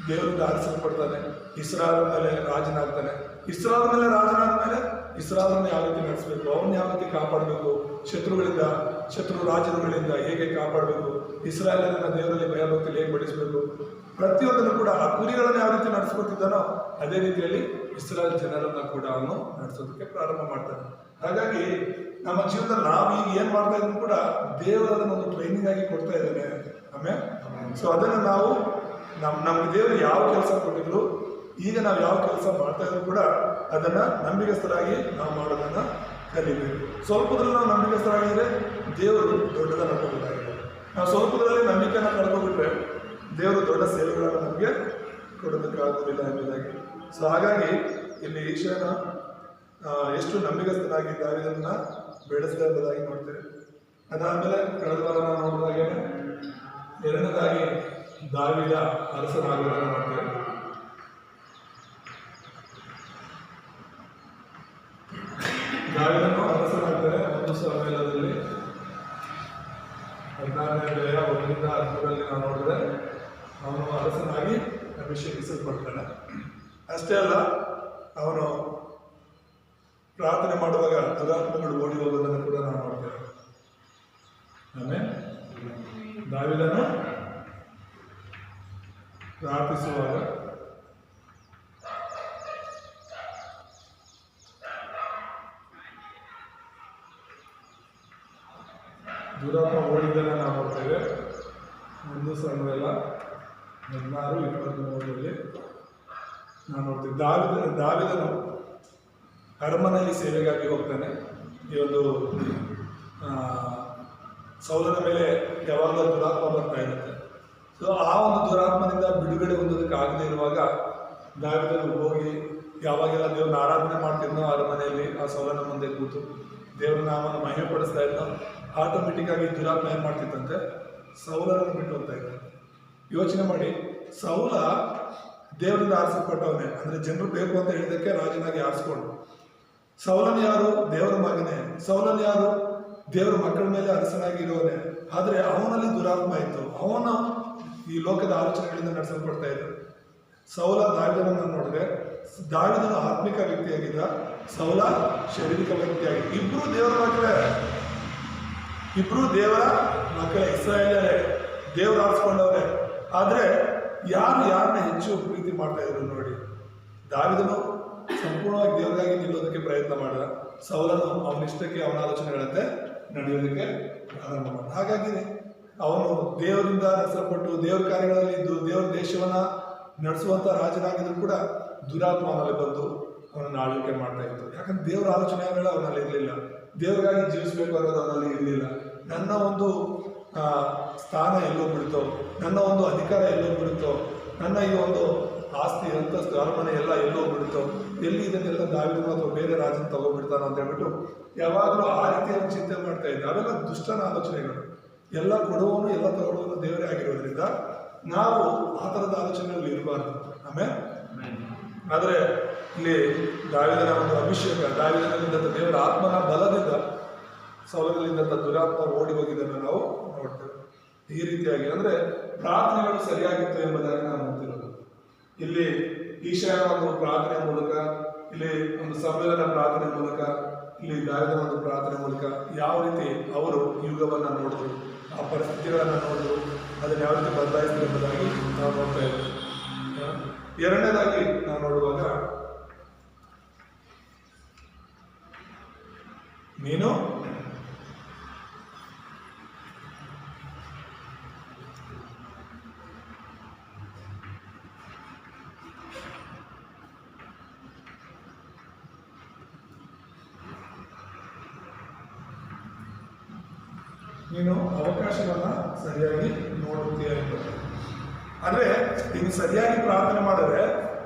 ದೇವರಿಂದ ಆರಿಸಲ್ಪಡ್ತಾನೆ, ಇಸ್ರಾಯೇಲ್ ಮೇಲೆ ರಾಜನಾಗ್ತಾನೆ. ಇಸ್ರಾಯೇಲ್ ಮೇಲೆ ರಾಜನಾದ ಮೇಲೆ ಇಸ್ರಾಯೇಲನ್ನು ಯಾವ ರೀತಿ ನಡೆಸಬೇಕು, ಅವನ್ನ ಯಾವ ರೀತಿ ಕಾಪಾಡಬೇಕು, ಶತ್ರು ರಾಜರುಗಳಿಂದ ಹೇಗೆ ಕಾಪಾಡಬೇಕು, ಇಸ್ರಾಯೇಲನ್ನ ದೇವರಲ್ಲಿ ಭಯಭಕ್ತಿ ಹೇಗೆ ಬಡಿಸಬೇಕು, ಪ್ರತಿಯೊಂದನ್ನು ಕೂಡ ಆ ಕುರಿಗಳನ್ನು ಯಾವ ರೀತಿ ನಡೆಸ್ಕೊತಿದ್ದಾನೋ ಅದೇ ರೀತಿಯಲ್ಲಿ ಇಸ್ರಾಯೇಲ್ ಜನರನ್ನ ಕೂಡ ಅವನು ನಡೆಸೋದಕ್ಕೆ ಪ್ರಾರಂಭ ಮಾಡ್ತಾನೆ. ಹಾಗಾಗಿ ನಮ್ಮ ಜೀವನದಲ್ಲಿ ನಾವು ಈಗ ಏನು ಮಾಡ್ತಾ ಇದ್ರು ಕೂಡ ದೇವರನ್ನ ಒಂದು ಟ್ರೈನಿಂಗ್ ಆಗಿ ಕೊಡ್ತಾ ಇದ್ದಾನೆ. ಆಮೇಲೆ ಸೊ ಅದನ್ನು ನಾವು ನಮ್ಗೆ ದೇವರು ಯಾವ ಕೆಲಸ ಕೊಟ್ಟಿದ್ರು, ಈಗ ನಾವು ಯಾವ ಕೆಲಸ ಮಾಡ್ತಾ ಇದ್ರು ಕೂಡ ಅದನ್ನು ನಂಬಿಕಸ್ಥರಾಗಿ ನಾವು ಮಾಡೋದನ್ನು ಕಲಿಬೇಕು. ಸ್ವಲ್ಪದ್ರಲ್ಲಿ ನಾವು ನಂಬಿಕಸ್ಥರಾಗಿದ್ರೆ ದೇವರು ದೊಡ್ಡದನ್ನು ಕೊಡೋದಾಗಿದೆ. ನಾವು ಸ್ವಲ್ಪದ್ರಲ್ಲಿ ನಂಬಿಕೆಯನ್ನು ಕಳ್ಕೊಬಿಟ್ರೆ ದೇವರು ದೊಡ್ಡ ಸೇವೆಗಳನ್ನು ನಮಗೆ ಕೊಡೋದಕ್ಕಾಗೋದಿಲ್ಲ ಎಂಬುದಾಗಿ. ಸೊ ಹಾಗಾಗಿ ಇಲ್ಲಿ ಈಶಾನ ಎಷ್ಟು ನಂಬಿಕಸ್ಥನಾಗಿ ದಾವೀದನ್ನ ಬೆಳೆಸಿದ ಎಂಬುದಾಗಿ ನೋಡ್ತೇವೆ. ಅದಾದಮೇಲೆ ಕಳೆದ ವಾರ ನಾವು ನೋಡಿದಾಗೆ ಎರಡನೇದಾಗಿ ದಾವೀದ ಅರಸನಾಗುವುದನ್ನು ನೋಡ್ತೇವೆ. ದಾವೀದನು ಅರಸನಾಗ್ತಾರೆ. 1 ಸಮುವೇಲದಲ್ಲಿ 16ನೇ ಅಧ್ಯಾಯ 1ರಿಂದ 10ರಲ್ಲಿ ನಾವು ನೋಡಿದ್ರೆ ಅವನು ಅರಸನಾಗಿ ಅಭಿಷೇಕಿಸಲ್ಪಡ್ತಾನೆ. ಅಷ್ಟೇ ಅಲ್ಲ, ಅವನು ಪ್ರಾರ್ಥನೆ ಮಾಡುವಾಗ ದುರಾತ್ಮಗಳು ಓಡಿ ಹೋಗೋದನ್ನು ಕೂಡ ನಾವು ನೋಡ್ತೇವೆ. ಆಮೇಲೆ ದಾವೀದನು ಪ್ರಾರ್ಥಿಸುವಾಗ ದುರಾತ್ಮ ಓಡಿದ್ದನ್ನು ನಾವು ನೋಡ್ತೇವೆ. 1 ಸಮುವೇಲ 16:23 ನಾವು ನೋಡ್ತೇವೆ. ದಾವೀದನು ಅರಮನೆಯಲ್ಲಿ ಸೇವೆಗಾಗಿ ಹೋಗ್ತಾನೆ. ಈ ಒಂದು ಸೌಲನ ಮೇಲೆ ಯಾವಾಗಲೂ ದುರಾತ್ಮ ಬರ್ತಾ ಇರುತ್ತೆ. ಸೊ ಆ ಒಂದು ದುರಾತ್ಮನಿಂದ ಬಿಡುಗಡೆ ಹೊಂದೋದಕ್ಕೆ ಆಗದೆ ಇರುವಾಗ ದಾವೀದನು ಹೋಗಿ ಯಾವಾಗೆಲ್ಲ ದೇವ್ರನ್ನ ಆರಾಧನೆ ಮಾಡ್ತಿದ್ನೋ ಅರಮನೆಯಲ್ಲಿ ಆ ಸೌಲನ ಮುಂದೆ ಕೂತು ದೇವ್ರ ನಾಮವನ್ನು ಮಹಿಮೆ ಪಡಿಸ್ತಾ ಇದ್ನೋ, ಆಟೋಮೆಟಿಕ್ ಆಗಿ ದುರಾತ್ಮ ಏನು ಮಾಡ್ತಿತ್ತಂತೆ, ಸೌಲನನ್ನು ಬಿಟ್ಟು ಹೋಗ್ತಾ ಇದ್ದ. ಯೋಚನೆ ಮಾಡಿ, ಸೌಲ ದೇವರಿಂದ ಆರಿಸಲ್ಪಟ್ಟವನೇ, ಅಂದರೆ ಜನರು ಬೇಕು ಅಂತ ಹೇಳಿದಕ್ಕೆ ರಾಜನಾಗಿ ಆರಿಸ್ಕೊಂಡು. ಸೌಲನ ಯಾರು? ದೇವರ ಮಗನೇ. ಸೌಲನ ಯಾರು? ದೇವರ ಮಕ್ಕಳ ಮೇಲೆ ಅರಸನಾಗಿ ಇರುವನೇ. ಆದರೆ ಅವನಲ್ಲಿ ದುರಾತ್ಮ ಇತ್ತು, ಅವನು ಈ ಲೋಕದ ಆಲೋಚನೆಗಳಿಂದ ನಡೆಸಲ್ಪಡ್ತಾ ಇದ್ದ. ಸೌಲ ದಾವೀದನನ್ನು ನೋಡಿದ್ರೆ ದಾವೀದನು ಆತ್ಮಿಕ ವ್ಯಕ್ತಿಯಾಗಿದ್ದ, ಸೌಲ ಶಾರೀರಿಕ ವ್ಯಕ್ತಿಯಾಗಿದ್ದ. ಇಬ್ರು ದೇವರ ಮಕ್ಕಳೇ, ಇಬ್ರು ದೇವರ ಮಕ್ಕಳೇ, ಇಸ್ರಾಯೇಲರೇ, ದೇವರು ಆರಿಸ್ಕೊಂಡವರೇ. ಆದರೆ ಯಾರನ್ನ ಹೆಚ್ಚು ಪ್ರೀತಿ ಮಾಡ್ತಾ ಇದ್ರು ನೋಡಿ. ದಾವೀದನು ಸಂಪೂರ್ಣವಾಗಿ ದೇವರಿಗಾಗಿ ನಿಲ್ಲೋದಕ್ಕೆ ಪ್ರಯತ್ನ ಮಾಡಿದ, ಸೌಲನು ಅವನಿಷ್ಟಕ್ಕೆ ಅವನ ಆಲೋಚನೆಗಳಂತೆ ನಡೆಯೋದಕ್ಕೆ ಪ್ರಾರಂಭ ಮಾಡ. ಹಾಗಾಗಿ ಅವನು ದೇವರಿಂದ ನಡೆಸಲ್ಪಟ್ಟು ದೇವರ ಕಾರ್ಯಗಳಲ್ಲಿ ಇದ್ದು ದೇವರ ದೇಶವನ್ನ ನಡೆಸುವಂಥ ರಾಜನಾಗಿದ್ರು ಕೂಡ ದುರಾತ್ಮ ಅವನಲ್ಲಿ ಬಂದು ಅವನನ್ನು ಆಳ್ವಿಕೆ ಮಾಡ್ತಾ ಇತ್ತು. ಯಾಕಂದ್ರೆ ದೇವರ ಆಲೋಚನೆಗಳ ಅವನಲ್ಲಿ ಇರಲಿಲ್ಲ, ದೇವರಿಗಾಗಿ ಜೀವಿಸಬೇಕು ಅನ್ನೋದು ಅವನಲ್ಲಿ ಇರಲಿಲ್ಲ. ನನ್ನ ಒಂದು ಸ್ಥಾನ ಎಲ್ಲೋ ಬಿಡುತ್ತೋ, ನನ್ನ ಒಂದು ಅಧಿಕಾರ ಎಲ್ಲೋ ಬಿಡುತ್ತೋ, ನನ್ನ ಈ ಒಂದು ಆಸ್ತಿ ಅಂತಸ್ತು ಅರಮನೆ ಎಲ್ಲ ಎಲ್ಲೋ ಬಿಡುತ್ತೋ, ಎಲ್ಲಿ ಇದನ್ನೆಲ್ಲ ದಾವೀದನು ಅಥವಾ ಬೇರೆ ರಾಜನ ತಗೋಬಿಡ್ತಾನೋ ಅಂತ ಹೇಳ್ಬಿಟ್ಟು ಯಾವಾಗಲೂ ಆ ರೀತಿಯನ್ನು ಚಿಂತೆ ಮಾಡ್ತಾ ಇದ್ದೆ. ಅವೆಲ್ಲ ದುಷ್ಟನ ಆಲೋಚನೆಗಳು. ಎಲ್ಲ ಕೊಡುವವನು ಎಲ್ಲ ತಗೊಳ್ಳೋನು ದೇವರೇ ಆಗಿರೋದ್ರಿಂದ ನಾವು ಆ ಥರದ ಆಲೋಚನೆಗಳು ಇರಬಾರ್ದು. ಆಮೇಲೆ ಆದರೆ ಇಲ್ಲಿ ದಾವೀದನ ಒಂದು ಅಭಿಷೇಕ, ದಾವೀದನಲ್ಲಿದ್ದಂಥ ದೇವರ ಆತ್ಮನ ಬಲದಿಂದ ಸೌಲನಲ್ಲಿದ್ದಂಥ ದುರಾತ್ಮ ಓಡಿ ಹೋಗಿದ್ದನ್ನು ನಾವು ನೋಡ್ತೇವೆ. ಈ ರೀತಿಯಾಗಿ ಅಂದರೆ ಪ್ರಾರ್ಥನೆಗಳು ಸರಿಯಾಗಿತ್ತು ಎಂಬುದಾಗಿ ನಾವು ನೋಡ್ತಿರೋದು. ಇಲ್ಲಿ ಈಶಾನ ಒಂದು ಪ್ರಾರ್ಥನೆ ಮೂಲಕ, ಇಲ್ಲಿ ಒಂದು ಸಮ್ಮೇಳನ ಪ್ರಾರ್ಥನೆ ಮೂಲಕ, ಇಲ್ಲಿ ದಾವೀದನ ಒಂದು ಪ್ರಾರ್ಥನೆ ಮೂಲಕ ಯಾವ ರೀತಿ ಅವರು ಯುಗವನ್ನು ನೋಡಿದ್ರು, ಆ ಪರಿಸ್ಥಿತಿಗಳನ್ನು ನೋಡಿದ್ರು, ಅದನ್ನು ಯಾವ ರೀತಿ ಬದಲಾಯಿಸಿದ್ರು ಎಂಬುದಾಗಿ ನಾವು ನೋಡ್ತಾ ಇದ್ದೇವೆ. ಎರಡನೇದಾಗಿ ನಾವು ನೋಡುವಾಗ ನೀನು ನೀನು ಅವಕಾಶವನ್ನ ಸರಿಯಾಗಿ ನೋಡುತ್ತೀಯ ಎಂದು. ಅಂದ್ರೆ ನೀನು ಸರಿಯಾಗಿ ಪ್ರಾರ್ಥನೆ ಮಾಡಿದ್ರೆ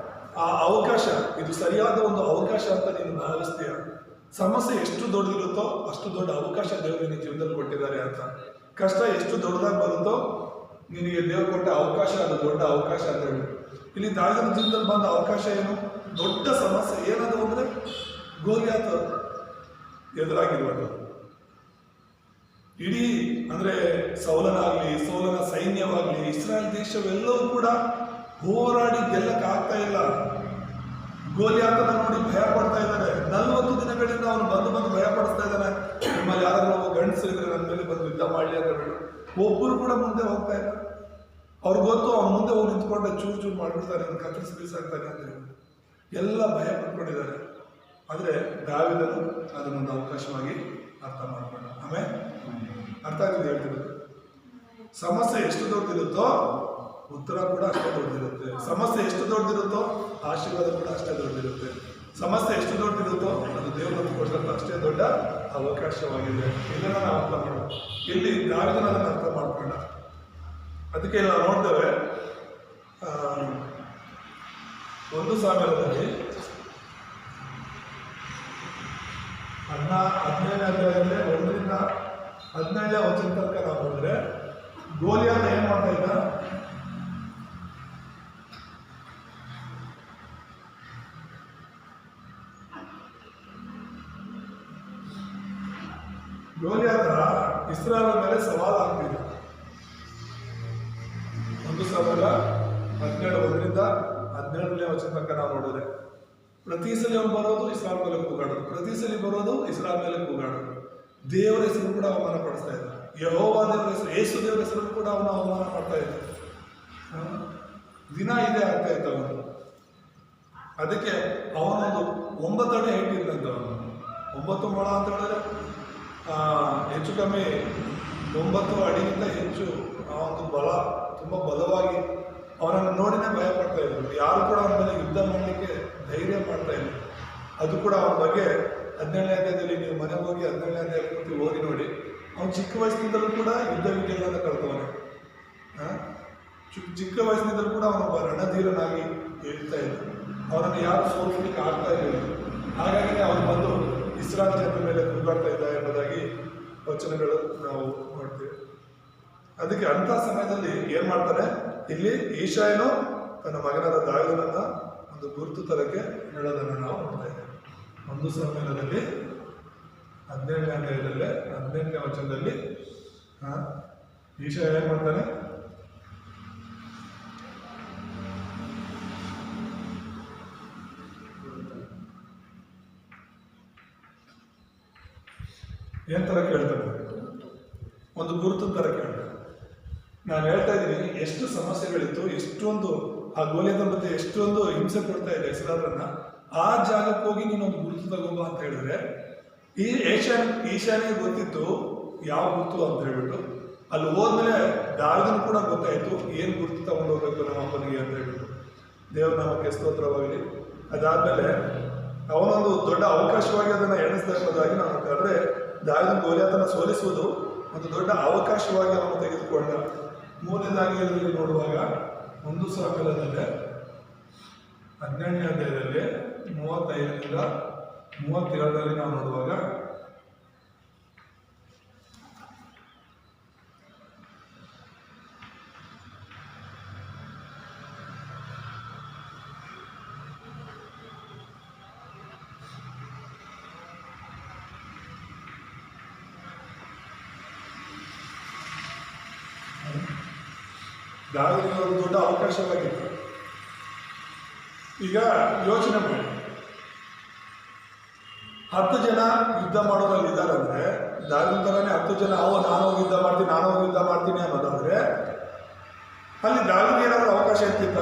ಆ ಅವಕಾಶ ಇದು ಸರಿಯಾದ ಒಂದು ಅವಕಾಶ ಅಂತ ನೀನು ಭಾವಿಸ್ತೀಯ. ಸಮಸ್ಯೆ ಎಷ್ಟು ದೊಡ್ಡದಿರುತ್ತೋ ಅಷ್ಟು ದೊಡ್ಡ ಅವಕಾಶ ದೇವರು ನಿನ್ನ ಜೀವನದಲ್ಲಿ ಕೊಟ್ಟಿದ್ದಾರೆ ಅಂತ. ಕಷ್ಟ ಎಷ್ಟು ದೊಡ್ಡದಾಗಿ ಬರುತ್ತೋ ನಿನಗೆ ದೇವರು ಕೊಟ್ಟ ಅವಕಾಶ ಅದು ದೊಡ್ಡ ಅವಕಾಶ ಅಂತ ಹೇಳಿ. ಇಲ್ಲಿ ದಾವಿದನ ಜೀವನದಲ್ಲಿ ಬಂದ ಅವಕಾಶ ಏನು? ದೊಡ್ಡ ಸಮಸ್ಯೆ ಏನದು ಅಂದ್ರೆ ಗೋಲಿಯಾತ ಎದುರಾಗಿರುವಂಥದ್ದು. ಇಡೀ ಅಂದ್ರೆ ಸೌಲನಾಗ್ಲಿ, ಸೌಲನ ಸೈನ್ಯವಾಗ್ಲಿ, ಇಸ್ರಾಯೇಲ್ ದೇಶವೆಲ್ಲವೂ ಕೂಡ ಹೋರಾಡಿ ಗೆಲ್ಲಕ್ಕಾಗ್ತಾ ಇಲ್ಲ. ಗೋಲಿಯಾತನ ನೋಡಿ ಭಯ ಪಡ್ತಾ ಇದ್ದಾರೆ. 40 ದಿನಗಳಿಂದ ಅವನು ಬಂದು ಭಯ ಪಡಿಸ್ತಾ ಇದ್ದಾನೆ. ನಿಮ್ಮಲ್ಲಿ ಯಾರಾದ್ರೂ ಒಬ್ಬ ಗಂಡಸು ಇದ್ರೆ ನನ್ನ ಮೇಲೆ ಬಂದು ಯುದ್ಧ ಮಾಡಲಿ ಅಂತ ಹೇಳಿ ಒಬ್ಬರು ಕೂಡ ಮುಂದೆ ಹೋಗ್ತಾ ಇಲ್ಲ. ಅವ್ರಿಗೆ ಗೊತ್ತು ಅವ್ನು ಮುಂದೆ ಹೋಗಿ ನಿಂತ್ಕೊಂಡೆ ಚೂರು ಮಾಡ್ಬಿಡ್ತಾರೆ, ಅವ್ನು ಕತ್ತರಿಸಿ ಬೀಸಾಗ್ತಾನೆ ಅಂತ ಹೇಳಿ ಎಲ್ಲ ಭಯ ಪಡ್ಕೊಂಡಿದ್ದಾರೆ. ಆದರೆ ದಾವಿದನು ಅದನ್ನೊಂದು ಅವಕಾಶವಾಗಿ ಅರ್ಥ ಮಾಡ್ಕೊಂಡ. ಆಮೇಲೆ ಅರ್ಥ ಆಗಿದೆ ಹೇಳ್ತಿರೋದು. ಸಮಸ್ಯೆ ಎಷ್ಟು ದೊಡ್ಡದಿರುತ್ತೋ ಉತ್ತರ ಕೂಡ ಅಷ್ಟೇ ದೊಡ್ಡದಿರುತ್ತೆ. ಸಮಸ್ಯೆ ಎಷ್ಟು ದೊಡ್ಡದಿರುತ್ತೋ ಆಶೀರ್ವಾದ ಕೂಡ ಅಷ್ಟೇ ದೊಡ್ಡದಿರುತ್ತೆ. ಸಮಸ್ಯೆ ಎಷ್ಟು ದೊಡ್ಡದಿರುತ್ತೋ ಅದು ದೇವರು ಕೊಟ್ಟಂತ ಅಷ್ಟೇ ದೊಡ್ಡ ಅವಕಾಶವಾಗಿದೆ. ಇದನ್ನು ನಾವು ಅರ್ಥ ಮಾಡೋಣ. ಇಲ್ಲಿ ದಾವಿದನ ಅದನ್ನು ಅರ್ಥ ಮಾಡ್ಕೊಂಡ. ಅದಕ್ಕೆ ನಾವು ನೋಡ್ತೇವೆ 1 ಸಾಮ್ಯದಲ್ಲಿ 17ನೇ ಅಧ್ಯಾಯದಲ್ಲಿ 1ರಿಂದ 15ನೇ ವಚನ ತನಕ ನಾವು ಬಂದ್ರೆ ಗೋಲಿಯಾತ ಏನ್ ಮಾಡ್ತಾ ಇದ್ದ? ಗೋಲಿಯಾತ ಇಸ್ರಾಯೇಲ್ ಮೇಲೆ ಸವಾಲು ಆಗ್ತಿದ್ದ. 1 ಸಾಮ್ಯ 17 1ರಿಂದ 17ನೇ ವಚನ ತನಕ ನಾವು ನೋಡಿದ್ರೆ ಪ್ರತಿ ಸಲ ಅವನು ಬರೋದು ಇಸ್ರಾಯೇಲ್ ಮೇಲೆ ಕೂಗಾಡೋದು, ಪ್ರತಿ ಸಲ ಬರೋದು ಇಸ್ರಾಯೇಲ್ ಮೇಲೆ ಕೂಗಾಡೋದು. ದೇವರ ಹೆಸರು ಕೂಡ ಅವಮಾನ ಪಡಿಸ್ತಾ ಇದ್ದ. ಯೆಹೋವ ದೇವರ ಹೆಸರು, ಯೇಸು ದೇವರ ಹೆಸರು ಕೂಡ ಅವನು ಅವಮಾನ ಮಾಡ್ತಾ ಇದ್ದ. ದಿನ ಇದೇ ಆಗ್ತಾ ಇತ್ತು ಅವನು. ಅದಕ್ಕೆ ಅವನೊಂದು 9 ಅಡಿ ಹೈಟ್ ಇದ್ದಂತ ಅವನು. 9 ಮೊಳ ಅಂತ ಹೇಳಿದ್ರೆ ಹೆಚ್ಚು ಕಮ್ಮಿ 9 ಅಡಿಗಿಂತ ಹೆಚ್ಚು ಅವನು ಬಲ, ತುಂಬ ಬಲವಾಗಿ ಅವನನ್ನು ನೋಡಿನೇ ಭಯ ಪಡ್ತಾ ಇದ್ರು. ಯಾರು ಕೂಡ ಅವನ ಮೇಲೆ ಯುದ್ಧ ಮಾಡಲಿಕ್ಕೆ ಧೈರ್ಯ ಮಾಡ್ತಾ ಇದ್ರು. ಅದು ಕೂಡ ಅವನ ಬಗ್ಗೆ 17ನೇ ಅಧ್ಯಾಯದಲ್ಲಿ ನೀವು ಮನೆಗೆ ಹೋಗಿ 17ನೇ ಅಧ್ಯಾಯ ಓದಿ ನೋಡಿ. ಅವನು ಚಿಕ್ಕ ವಯಸ್ಸಿನಿಂದಲೂ ಕೂಡ ಯುದ್ಧ ವಿದ್ಯೆಗಳನ್ನು ಕಲ್ತವನೆ. ಚಿಕ್ಕ ವಯಸ್ಸಿನಿಂದಲೂ ಕೂಡ ಅವನೊಬ್ಬ ರಣಧೀರನಾಗಿ ಹೇಳ್ತಾ ಇದ್ದ. ಅವನನ್ನು ಯಾರು ಸೋಲಿಸಲಿಕ್ಕೆ ಆಗ್ತಾ ಇರಲಿಲ್ಲ. ಹಾಗಾಗಿ ಅವನು ಬಂದು ಇಸ್ರಾಯೇಲ್ ಜನರ ಮೇಲೆ ಕೂಗಾಡ್ತಾ ಇದ್ದ ಎಂಬುದಾಗಿ ವಚನಗಳು ನಾವು ನೋಡ್ತೇವೆ. ಅದಕ್ಕೆ ಅಂಥ ಸಮಯದಲ್ಲಿ ಏನ್ ಮಾಡ್ತಾನೆ, ಇಲ್ಲಿ ಈಶಾಯನು ತನ್ನ ಮಗನಾದ ದಾವೀದನನ್ನ ಒಂದು ಗುರುತು ತರಕ್ಕೆ ಹೇಳೋದನ್ನು ನಾವು ನೋಡ್ತಾ ಇದ್ದೇವೆ. 1 ಸಾಮ್ಯದಲ್ಲಿ 17ನೇ ಅಧ್ಯಾಯದಲ್ಲೇ 18ನೇ ವಚನದಲ್ಲಿ ಈಶಾಯ ಏನ್ ಮಾಡ್ತಾನೆ, ಏನ್ ತರ ಕೇಳ್ತಾನೆ, ಒಂದು ಗುರುತು ತರ ಕೇಳ್ತಾನೆ. ನಾನು ಹೇಳ್ತಾ ಇದ್ದೀನಿ ಎಷ್ಟು ಸಮಸ್ಯೆಗಳಿತ್ತು, ಎಷ್ಟೊಂದು ಆ ಗೋಲಿಯಾತನ ಬಗ್ಗೆ ಎಷ್ಟೊಂದು ಹಿಂಸೆ ಕೊಡ್ತಾ ಇದೆ ಇಸ್ರಾಯೇಲರನ್ನ. ಆ ಜಾಗಕ್ಕೆ ಹೋಗಿ ನೀನೊಂದು ಗುರುತು ತಗೋಬ ಅಂತ ಹೇಳಿದ್ರೆ ಈ ಈಶಾನಿಗೆ ಗೊತ್ತಿತ್ತು ಯಾವ ಗುರುತು ಅಂತ ಹೇಳ್ಬಿಟ್ಟು. ಅಲ್ಲಿ ಹೋದ್ಮೇಲೆ ದಾವಿದನು ಕೂಡ ಗೊತ್ತಾಯ್ತು ಏನ್ ಗುರುತು ತಗೊಂಡು ಹೋಗ್ಬೇಕು ನಮ್ಮ ಅಪ್ಪನಿಗೆ ಅಂತ ಹೇಳ್ಬಿಟ್ಟು. ದೇವ್ರ ನಾಮಕ್ಕೆ ಸ್ತೋತ್ರವಾಗಲಿ. ಅದಾದ್ಮೇಲೆ ಅವನೊಂದು ದೊಡ್ಡ ಅವಕಾಶವಾಗಿ ಅದನ್ನ ಎಣಿಸ್ತಾ ಇರೋದಾಗಿ ನಾವು ನೋಡ್ತಾರೆ. ದಾವಿದನ ಗೋಲಿಯಾತನ ಸೋಲಿಸುವುದು ಒಂದು ದೊಡ್ಡ ಅವಕಾಶವಾಗಿ ಅವನು ತೆಗೆದುಕೊಂಡ. 3ನೇದಾಗಿ ಇದರಲ್ಲಿ ನೋಡುವಾಗ 1 ಸಾಮ್ಯದಲ್ಲಿ 17ನೇ ಅಧ್ಯಾಯದಲ್ಲಿ 35ರಿಂದ 37ರಲ್ಲಿ ನಾವು ನೋಡುವಾಗ ದಾವಿದನಿಗೆ ಒಂದು ದೊಡ್ಡ ಅವಕಾಶವಾಗಿತ್ತು. ಈಗ ಯೋಚನೆ ಮಾಡಿ, 10 ಜನ ಯುದ್ಧ ಮಾಡೋರಲ್ಲಿ ಇದ್ದಾರಂದ್ರೆ ದಾವಿದನ ಥರನೇ 10 ಜನ ನಾನು ಹೋಗಿ ಯುದ್ಧ ಮಾಡ್ತೀನಿ ಅನ್ನೋದಾದ್ರೆ ಅಲ್ಲಿ ದಾವಿದನಿಗೆ ಏನಾದರೂ ಅವಕಾಶ ಇರ್ತಿತ್ತ?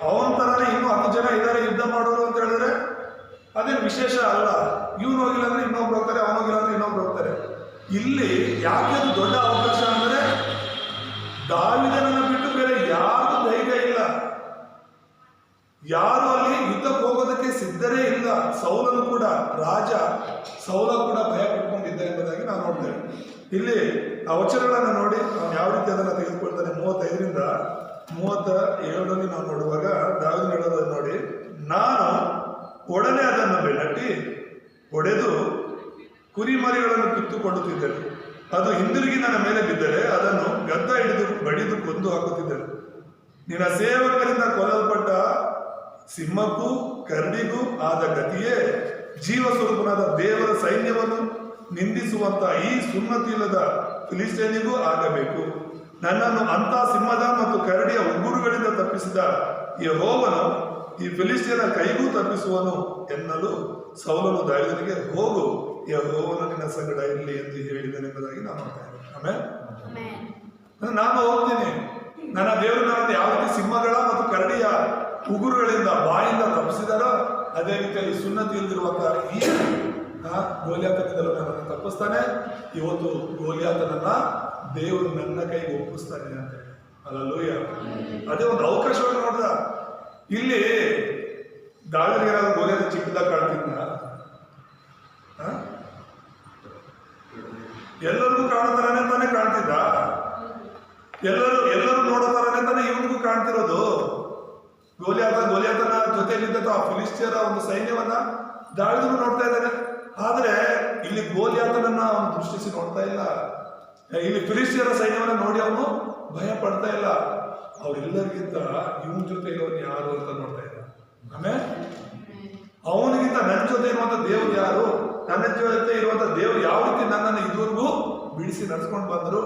ಅವನ ಥರನೇ ಇನ್ನೂ 10 ಜನ ಇದ್ದಾರೆ ಯುದ್ಧ ಮಾಡೋರು ಅಂತ ಹೇಳಿದ್ರೆ ಅದೇನು ವಿಶೇಷ ಅಲ್ಲ. ಇವನು ಹೋಗಿಲ್ಲ ಅಂದ್ರೆ ಇನ್ನೊಬ್ರು ಹೋಗ್ತಾರೆ, ಅವನು ಹೋಗಿಲ್ಲ ಅಂದ್ರೆ ಇನ್ನೊಬ್ರು ಹೋಗ್ತಾರೆ. ಇಲ್ಲಿ ಯಾಕೆ ಅದು ದೊಡ್ಡ ಅವಕಾಶ ಅಂದರೆ ದಾವಿದನನ್ನು ಬಿಟ್ಟು ಬೇರೆ ಯಾರಿಗೂ ಧೈರ್ಯ ಇಲ್ಲ. ಯಾರು ಅಲ್ಲಿ ಯುದ್ಧಕ್ಕೆ ಹೋಗೋದಕ್ಕೆ ಸಿದ್ಧರೇ ಇಲ್ಲ. ಸೌಲನು ಕೂಡ, ರಾಜ ಸೌಲ ಕೂಡ ಭಯ ಪಟ್ಕೊಂಡಿದ್ದ ಎಂಬುದಾಗಿ ನಾವು ನೋಡ್ತೇವೆ. ಇಲ್ಲಿ ಆ ವಚನಗಳನ್ನು ನೋಡಿ ಅವನು ಯಾವ ರೀತಿ ಅದನ್ನು ತೆಗೆದುಕೊಳ್ತಾನೆ. 35ರಿಂದ 37ರಲ್ಲಿ ನಾವು ನೋಡುವಾಗ ದಾವೀದನು ಹೇಳೋದನ್ನು ನೋಡಿ, ನಾನು ಒಡನೆ ಅದನ್ನು ಬೆನ್ನಟ್ಟಿ ಒಡೆದು ಕುರಿಮರಿಗಳನ್ನು ಕಿತ್ತುಕೊಳ್ಳುತ್ತಿದ್ದೆನು. ಅದು ಹಿಂದಿರುಗಿ ನನ್ನ ಮೇಲೆ ಬಿದ್ದರೆ ಅದನ್ನು ಗದ್ದ ಹಿಡಿದು ಬಡಿದು ಕೊಂದು ಹಾಕುತ್ತಿದ್ದೆನು. ನಿನ್ನ ಸೇವಕರಿಂದ ಕೊಲ್ಲಲ್ಪಟ್ಟ ಸಿಂಹಕ್ಕೂ ಕರಡಿಗೂ ಆದ ಗತಿಯೇ ಜೀವ ಸ್ವರೂಪನಾದ ದೇವರ ಸೈನ್ಯವನ್ನು ನಿಂದಿಸುವಂತ ಈ ಸುನ್ನತಿಯಿಲ್ಲದ ಫಿಲಿಸ್ಟೀನಿಗೂ ಆಗಬೇಕು. ನನ್ನನ್ನು ಅಂಥ ಸಿಂಹದ ಮತ್ತು ಕರಡಿಯ ಉಗುರುಗಳಿಂದ ತಪ್ಪಿಸಿದ ಯೆಹೋವನು ಈ ಫಿಲಿಸ್ಟಿಯನ ಕೈಗೂ ತಪ್ಪಿಸುವನು ಎನ್ನಲು ಸೌಲನು ದಾವೀದನಿಗೆ, ಹೋಗು, ಯೆಹೋವನು ನಿನ್ನ ಸಂಗಡ ಇರಲಿ ಎಂದು ಹೇಳಿದನೆಂಬುದಾಗಿ ನಾವು ನೋಡ್ತಾ ಇದ್ದೇವೆ. ಆಮೇಲೆ ನಾನು ಹೋಗ್ತೀನಿ, ನನ್ನ ದೇವರು ನನ್ನನ್ನು ಯಾವ ರೀತಿ ಸಿಂಹಗಳ ಮತ್ತು ಕರಡಿಯ ಉಗುರುಗಳಿಂದ ಬಾಯಿಂದ ತಪ್ಪಿಸಿದಾರೋ ಅದೇ ರೀತಿಯಲ್ಲಿ ಸುನ್ನತಿ ಇಲ್ದಿರುವಂತಹ ಈ ಗೋಲಿಯಾತನಿಂದಲೂ ನನ್ನನ್ನು ತಪ್ಪಿಸ್ತಾನೆ. ಇವತ್ತು ಗೋಲಿಯಾತನನ್ನ ದೇವರು ನನ್ನ ಕೈಗೆ ಒಪ್ಪಿಸ್ತಾನೆ ಅಂತ ಹೇಳಿ. ಹಲ್ಲೆಲೂಯಾ. ಅದೇ ಒಂದು ಅವಕಾಶವನ್ನು ನೋಡಿದ. ಇಲ್ಲಿ ದಾವೀದನಿಗೆ ಗೋಲಿಯಾತ ಚಿಕ್ಕದಾಗ ಕಾಣ್ತಿದ್ನ? ಎಲ್ಲರಿಗೂ ಕಾಣೋ ತರನೇ ತಾನೇ ಕಾಣ್ತಿದ್ದ. ಎಲ್ಲರೂ ನೋಡೋ ತರನೇ ತಾನೇ ಇವನಿಗೂ ಕಾಣ್ತಿರೋದು. ಗೋಲಿಯಾತನ ಜೊತೆಯಲ್ಲಿದ್ದ ಆ ಫಿಲಿಸ್ಟಿಯರ ಒಂದು ಸೈನ್ಯವನ್ನ ದಾವೀದನು ನೋಡ್ತಾ ಇದ್ದಾನೆ. ಆದ್ರೆ ಇಲ್ಲಿ ಗೋಲಿಯಾತನನ್ನ ಅವನು ದೃಷ್ಟಿಸಿ ನೋಡ್ತಾ ಇಲ್ಲ. ಇಲ್ಲಿ ಫಿಲಿಸ್ಟಿಯರ ಸೈನ್ಯವನ್ನ ನೋಡಿ ಅವನು ಭಯ ಪಡ್ತಾ ಇಲ್ಲ. ಅವರೆಲ್ಲರಿಗಿಂತ ಇವನ್ ಜೊತೆ ಇರೋನು ಯಾರು ಅಂತ ನೋಡ್ತಾ ಇದ್ದ. ಆಮೇಲೆ ಅವನಿಗಿಂತ ನನ್ನ ಜೊತೆ ಇರುವಂತ ದೇವ್ರು ಯಾರು, ನನ್ನ ಜೊತೆ ಇರುವಂತ ದೇವ್ರು ಯಾವ ರೀತಿ ನನ್ನನ್ನು ಇದುವರೆಗೂ ಬಿಡಿಸಿ ನಡೆಸ್ಕೊಂಡು ಬಂದರು,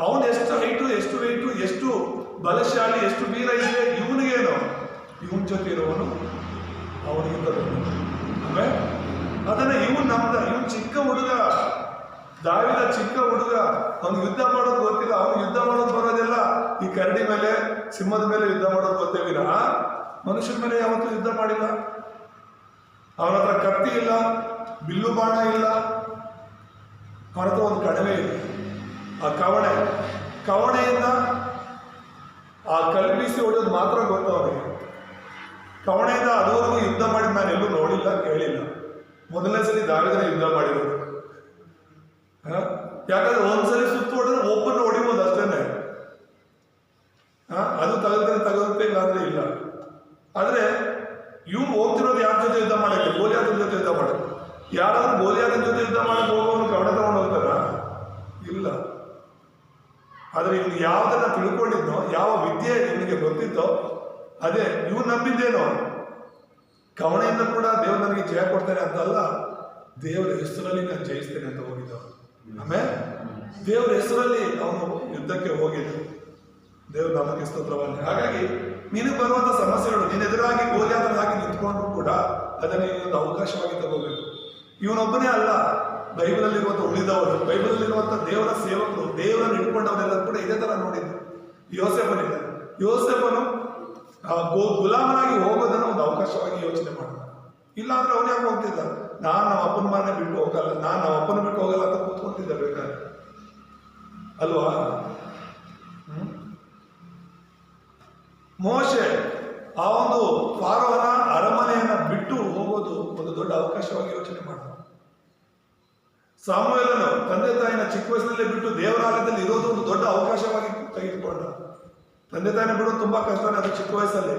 ಅವನು ಎಷ್ಟು ಹೈಟು, ಎಷ್ಟು ವೆಯ್ಟು, ಎಷ್ಟು ಬಲಶಾಲಿ, ಎಷ್ಟು ವೀರ ಇದೆ, ಇವನಿಗೇನು, ಇವನ್ ಜೊತೆ ಇರುವವನು ಅವನಿಗಿಂತ ದೊಡ್ಡ. ಆಮೇಲೆ ಅದನ್ನ ಇವನ್ ಚಿಕ್ಕ ಹುಡುಗ, ದಾವೀದ ಚಿಕ್ಕ ಹುಡುಗ, ಅವನು ಯುದ್ಧ ಮಾಡೋದು ಗೊತ್ತಿಲ್ಲ. ಅವನು ಯುದ್ಧ ಮಾಡೋದು ಬರೋದಿಲ್ಲ. ಈ ಕರಡಿ ಮೇಲೆ, ಸಿಂಹದ ಮೇಲೆ ಯುದ್ಧ ಮಾಡೋದು ಗೊತ್ತೇ ವಿನಃ ಮನುಷ್ಯನ ಮೇಲೆ ಯಾವತ್ತೂ ಯುದ್ಧ ಮಾಡಿಲ್ಲ. ಅವನ ಹತ್ರ ಕತ್ತಿ ಇಲ್ಲ, ಬಿಲ್ಲು ಬಾಣ ಇಲ್ಲ, ಅವನ ಹತ್ರ ಒಂದು ಕಡವೆ ಇದೆ, ಆ ಕವಣೆಯಿಂದ ಆ ಕಲ್ಪಿಸಿ ಹೊಡೆಯೋದು ಮಾತ್ರ ಗೊತ್ತು ಅವನಿಗೆ. ಕವಣೆಯಿಂದ ಅದುವರೆಗೂ ಯುದ್ಧ ಮಾಡಿದ ನಾನು ಎಲ್ಲೂ ನೋಡಿಲ್ಲ, ಕೇಳಿಲ್ಲ. ಮೊದಲನೇ ಸಲ ದಾವೀದನೇ ಯುದ್ಧ ಮಾಡಿರೋದು. ಯಾಕಂದ್ರೆ ಒಂದ್ಸಲಿ ಸುತ್ತು ಹೊಡೆದ್ರೆ ಒಬ್ಬನ ಹೊಡಿಬೋದು ಅಷ್ಟೇನೆ. ಅದು ತಗುತ್ತೆ ಇಲ್ಲ ಅಂದ್ರೆ ಇಲ್ಲ. ಆದ್ರೆ ಇವ್ನು ಹೋಗ್ತಿರೋದು ಯಾರ ಜೊತೆ ಯುದ್ಧ ಮಾಡಕ್ಕೆ? ಗೋಲಿಯಾತನ ಜೊತೆ ಯುದ್ಧ ಮಾಡಕ್ಕೆ. ಯಾರಾದ್ರೂ ಗೋಲಿಯಾತನ ಜೊತೆ ಯುದ್ಧ ಮಾಡಕ್ಕೆ ಹೋಗೋನು ಕವಡೆ ತಗೊಂಡು ಹೋಗ್ತಾರ? ಇಲ್ಲ. ಆದ್ರೆ ಇವ್ನು ಯಾವ್ದನ್ನ ತಿಳ್ಕೊಂಡಿದ್ನೋ, ಯಾವ ವಿದ್ಯೆ ಇವನಿಗೆ ಗೊತ್ತಿತ್ತೋ ಅದೇ ಇವ್ನು ನಂಬಿದ್ದೇನೋ. ಕವಣೆಯಿಂದ ಕೂಡ ದೇವ್ರು ನನಗೆ ಜಯ ಕೊಡ್ತಾನೆ ಅಂತಲ್ಲ, ದೇವರ ಹೆಸರಲ್ಲಿ ನಾನು ಜಯಿಸ್ತೇನೆ ಅಂತ ಹೋಗಿದ್ದ. ಆಮೇಲೆ ದೇವರ ಹೆಸರಲ್ಲಿ ಅವನು ಯುದ್ಧಕ್ಕೆ ಹೋಗಿದ್ದ. ದೇವ್ರು ನಮಗೆ ಸ್ತೋತ್ರವನ್ನೇ. ಹಾಗಾಗಿ ನಿನಗೆ ಬರುವಂತ ಸಮಸ್ಯೆಗಳು ನಿನ್ನ ಎದುರಾಗಿ ಗೋಲಿಯಾತನಾಗಿ ನಿಂತ್ಕೊಂಡ್ರು ಕೂಡ ಅದನ್ನು ಇನ್ನೊಂದು ಅವಕಾಶವಾಗಿ ತಗೋಬೇಕು. ಇವನೊಬ್ಬನೇ ಅಲ್ಲ, ಬೈಬಲಲ್ಲಿರುವಂಥ ಉಳಿದವರು, ಬೈಬಲಲ್ಲಿರುವಂಥ ದೇವರ ಸೇವಕರು, ದೇವರನ್ನು ಹಿಡ್ಕೊಂಡವರೆಲ್ಲರೂ ಕೂಡ ಇದೇ ತರ ನೋಡಿದ್ರು. ಯೋಸೇಫನು ಗುಲಾಮನಾಗಿ ಹೋಗೋದನ್ನ ಒಂದು ಅವಕಾಶವಾಗಿ ಯೋಚನೆ ಮಾಡಿದ. ಇಲ್ಲ ಅಂದ್ರೆ ಅವನು ಯಾಕೆ ಹೋಗ್ತಿದ್ದ? ನಾನು ನಮ್ಮ ಅಪ್ಪನ ಮನೆ ಬಿಟ್ಟು ಹೋಗಲ್ಲ, ನಾನು ನಮ್ಮ ಅಪ್ಪನ ಬಿಟ್ಟು ಹೋಗಲ್ಲ ಅಂತ ಕೂತ್ಕೊಂತಿದ್ದ ಬೇಕಾದ್ರೆ ಅಲ್ವಾ? ಮೋಶೆ ಆ ಒಂದು ಫಾರೋನ ಅರಮನೆಯನ್ನ ಬಿಟ್ಟು ಹೋಗೋದು ಒಂದು ದೊಡ್ಡ ಅವಕಾಶವಾಗಿ ಯೋಚನೆ ಮಾಡಿದ. ಸಾಮುವೇಲನು ತಂದೆ ತಾಯಿನ ಚಿಕ್ಕ ವಯಸ್ಸಿನಲ್ಲೇ ಬಿಟ್ಟು ದೇವರಾಲಯದಲ್ಲಿ ಇರೋದು ಒಂದು ದೊಡ್ಡ ಅವಕಾಶವಾಗಿ ತೆಗೆದುಕೊಂಡ. ತಂದೆ ತಾಯಿನ ಬಿಡೋದು ತುಂಬಾ ಕಷ್ಟನೇ, ಅದು ಚಿಕ್ಕ ವಯಸ್ಸಲ್ಲಿ.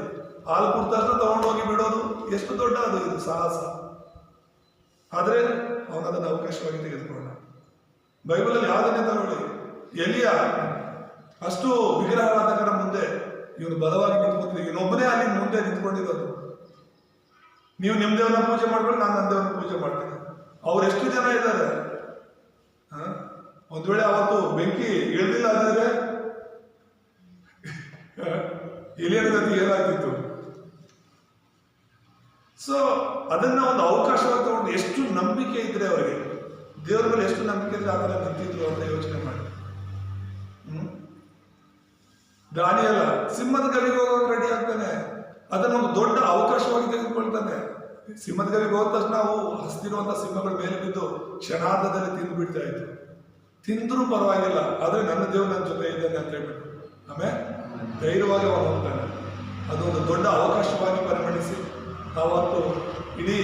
ಹಾಲು ಕುಡ್ತಷ್ಟು ತಗೊಂಡೋಗಿ ಬಿಡೋದು ಎಷ್ಟು ದೊಡ್ಡ ಅದು ಇದು ಸಾಹಸ. ಆದ್ರೆ ಅವನು ಅದನ್ನು ಅವಕಾಶವಾಗಿ ತೆಗೆದುಕೊಂಡ. ಬೈಬಲಲ್ಲಿ ಯಾವುದನ್ನೇ ತಗೊಳ್ಳಿ, ಎಲಿಯ ಅಷ್ಟು ವಿಗ್ರಹಾರಾಧಕರ ಮುಂದೆ ಇವನು ಬಲವಾಗಿ ನಿಂತ್ಕೊತಿದ್ದ. ಇವನೊಬ್ಬನೇ ಅಲ್ಲಿ ಮುಂದೆ ನಿಂತ್ಕೊಂಡಿರೋದು. ನೀವು ನಿಮ್ಮ ದೇವರನ್ನ ಪೂಜೆ ಮಾಡ್ಕೊಂಡು ನಾನು ನನ್ನ ದೇವರನ್ನ ಪೂಜೆ ಮಾಡ್ತೀನಿ. ಅವ್ರು ಎಷ್ಟು ಜನ ಇದ್ದಾರೆ? ಒಂದ್ ವೇಳೆ ಅವತ್ತು ಬೆಂಕಿ ಇಳಿದಿಲ್ಲ ಅಂದ್ರೆ ಎಲಿಯನ ಗತಿ ಏನಾಗ್ತಿತ್ತು? ಸೊ ಅದನ್ನ ಒಂದು ಅವಕಾಶವಾಗಿ ತಗೊಂಡು ಎಷ್ಟು ನಂಬಿಕೆ ಇದ್ರೆ ಅವರಿಗೆ, ದೇವರ ಮೇಲೆ ಎಷ್ಟು ನಂಬಿಕೆ ಇದ್ರೆ ಆ ಥರ ನಿಂತಿದ್ರು ಅಂತ ಯೋಚನೆ ಮಾಡಿ. ದಾನಿಯೇಲ ಸಿಂಹದ ಗವಿಗೆ ಹೋಗೋಕೆ ರೆಡಿ ಆಗ್ತಾನೆ. ಅದನ್ನೊಂದು ದೊಡ್ಡ ಅವಕಾಶವಾಗಿ ತೆಗೆದುಕೊಳ್ತಾನೆ. ಸಿಂಹದ ಗವಿಗೆ ಹೋದ ತಕ್ಷಣ ನಾವು ಹಸ್ತಿರುವಂತ ಸಿಂಹಗಳ ಮೇಲೆ ಬಿದ್ದು ಕ್ಷಣಾರ್ಧದಲ್ಲಿ ತಿಂದು ಬಿಡ್ತಾ ಇತ್ತು. ತಿಂದ್ರೂ ಪರವಾಗಿಲ್ಲ, ಆದ್ರೆ ನನ್ನ ದೇವ್ರು ನನ್ನ ಜೊತೆ ಇದ್ದಾನೆ ಅಂತ ಹೇಳ್ಬಿಟ್ಟು ಆಮೇಲೆ ಧೈರ್ಯವಾಗಿ ಅವನು ಹೋಗ್ತಾನೆ. ಅದೊಂದು ದೊಡ್ಡ ಅವಕಾಶವಾಗಿ ಪರಿಗಣಿಸಿ ಅವತ್ತು ಇಡೀ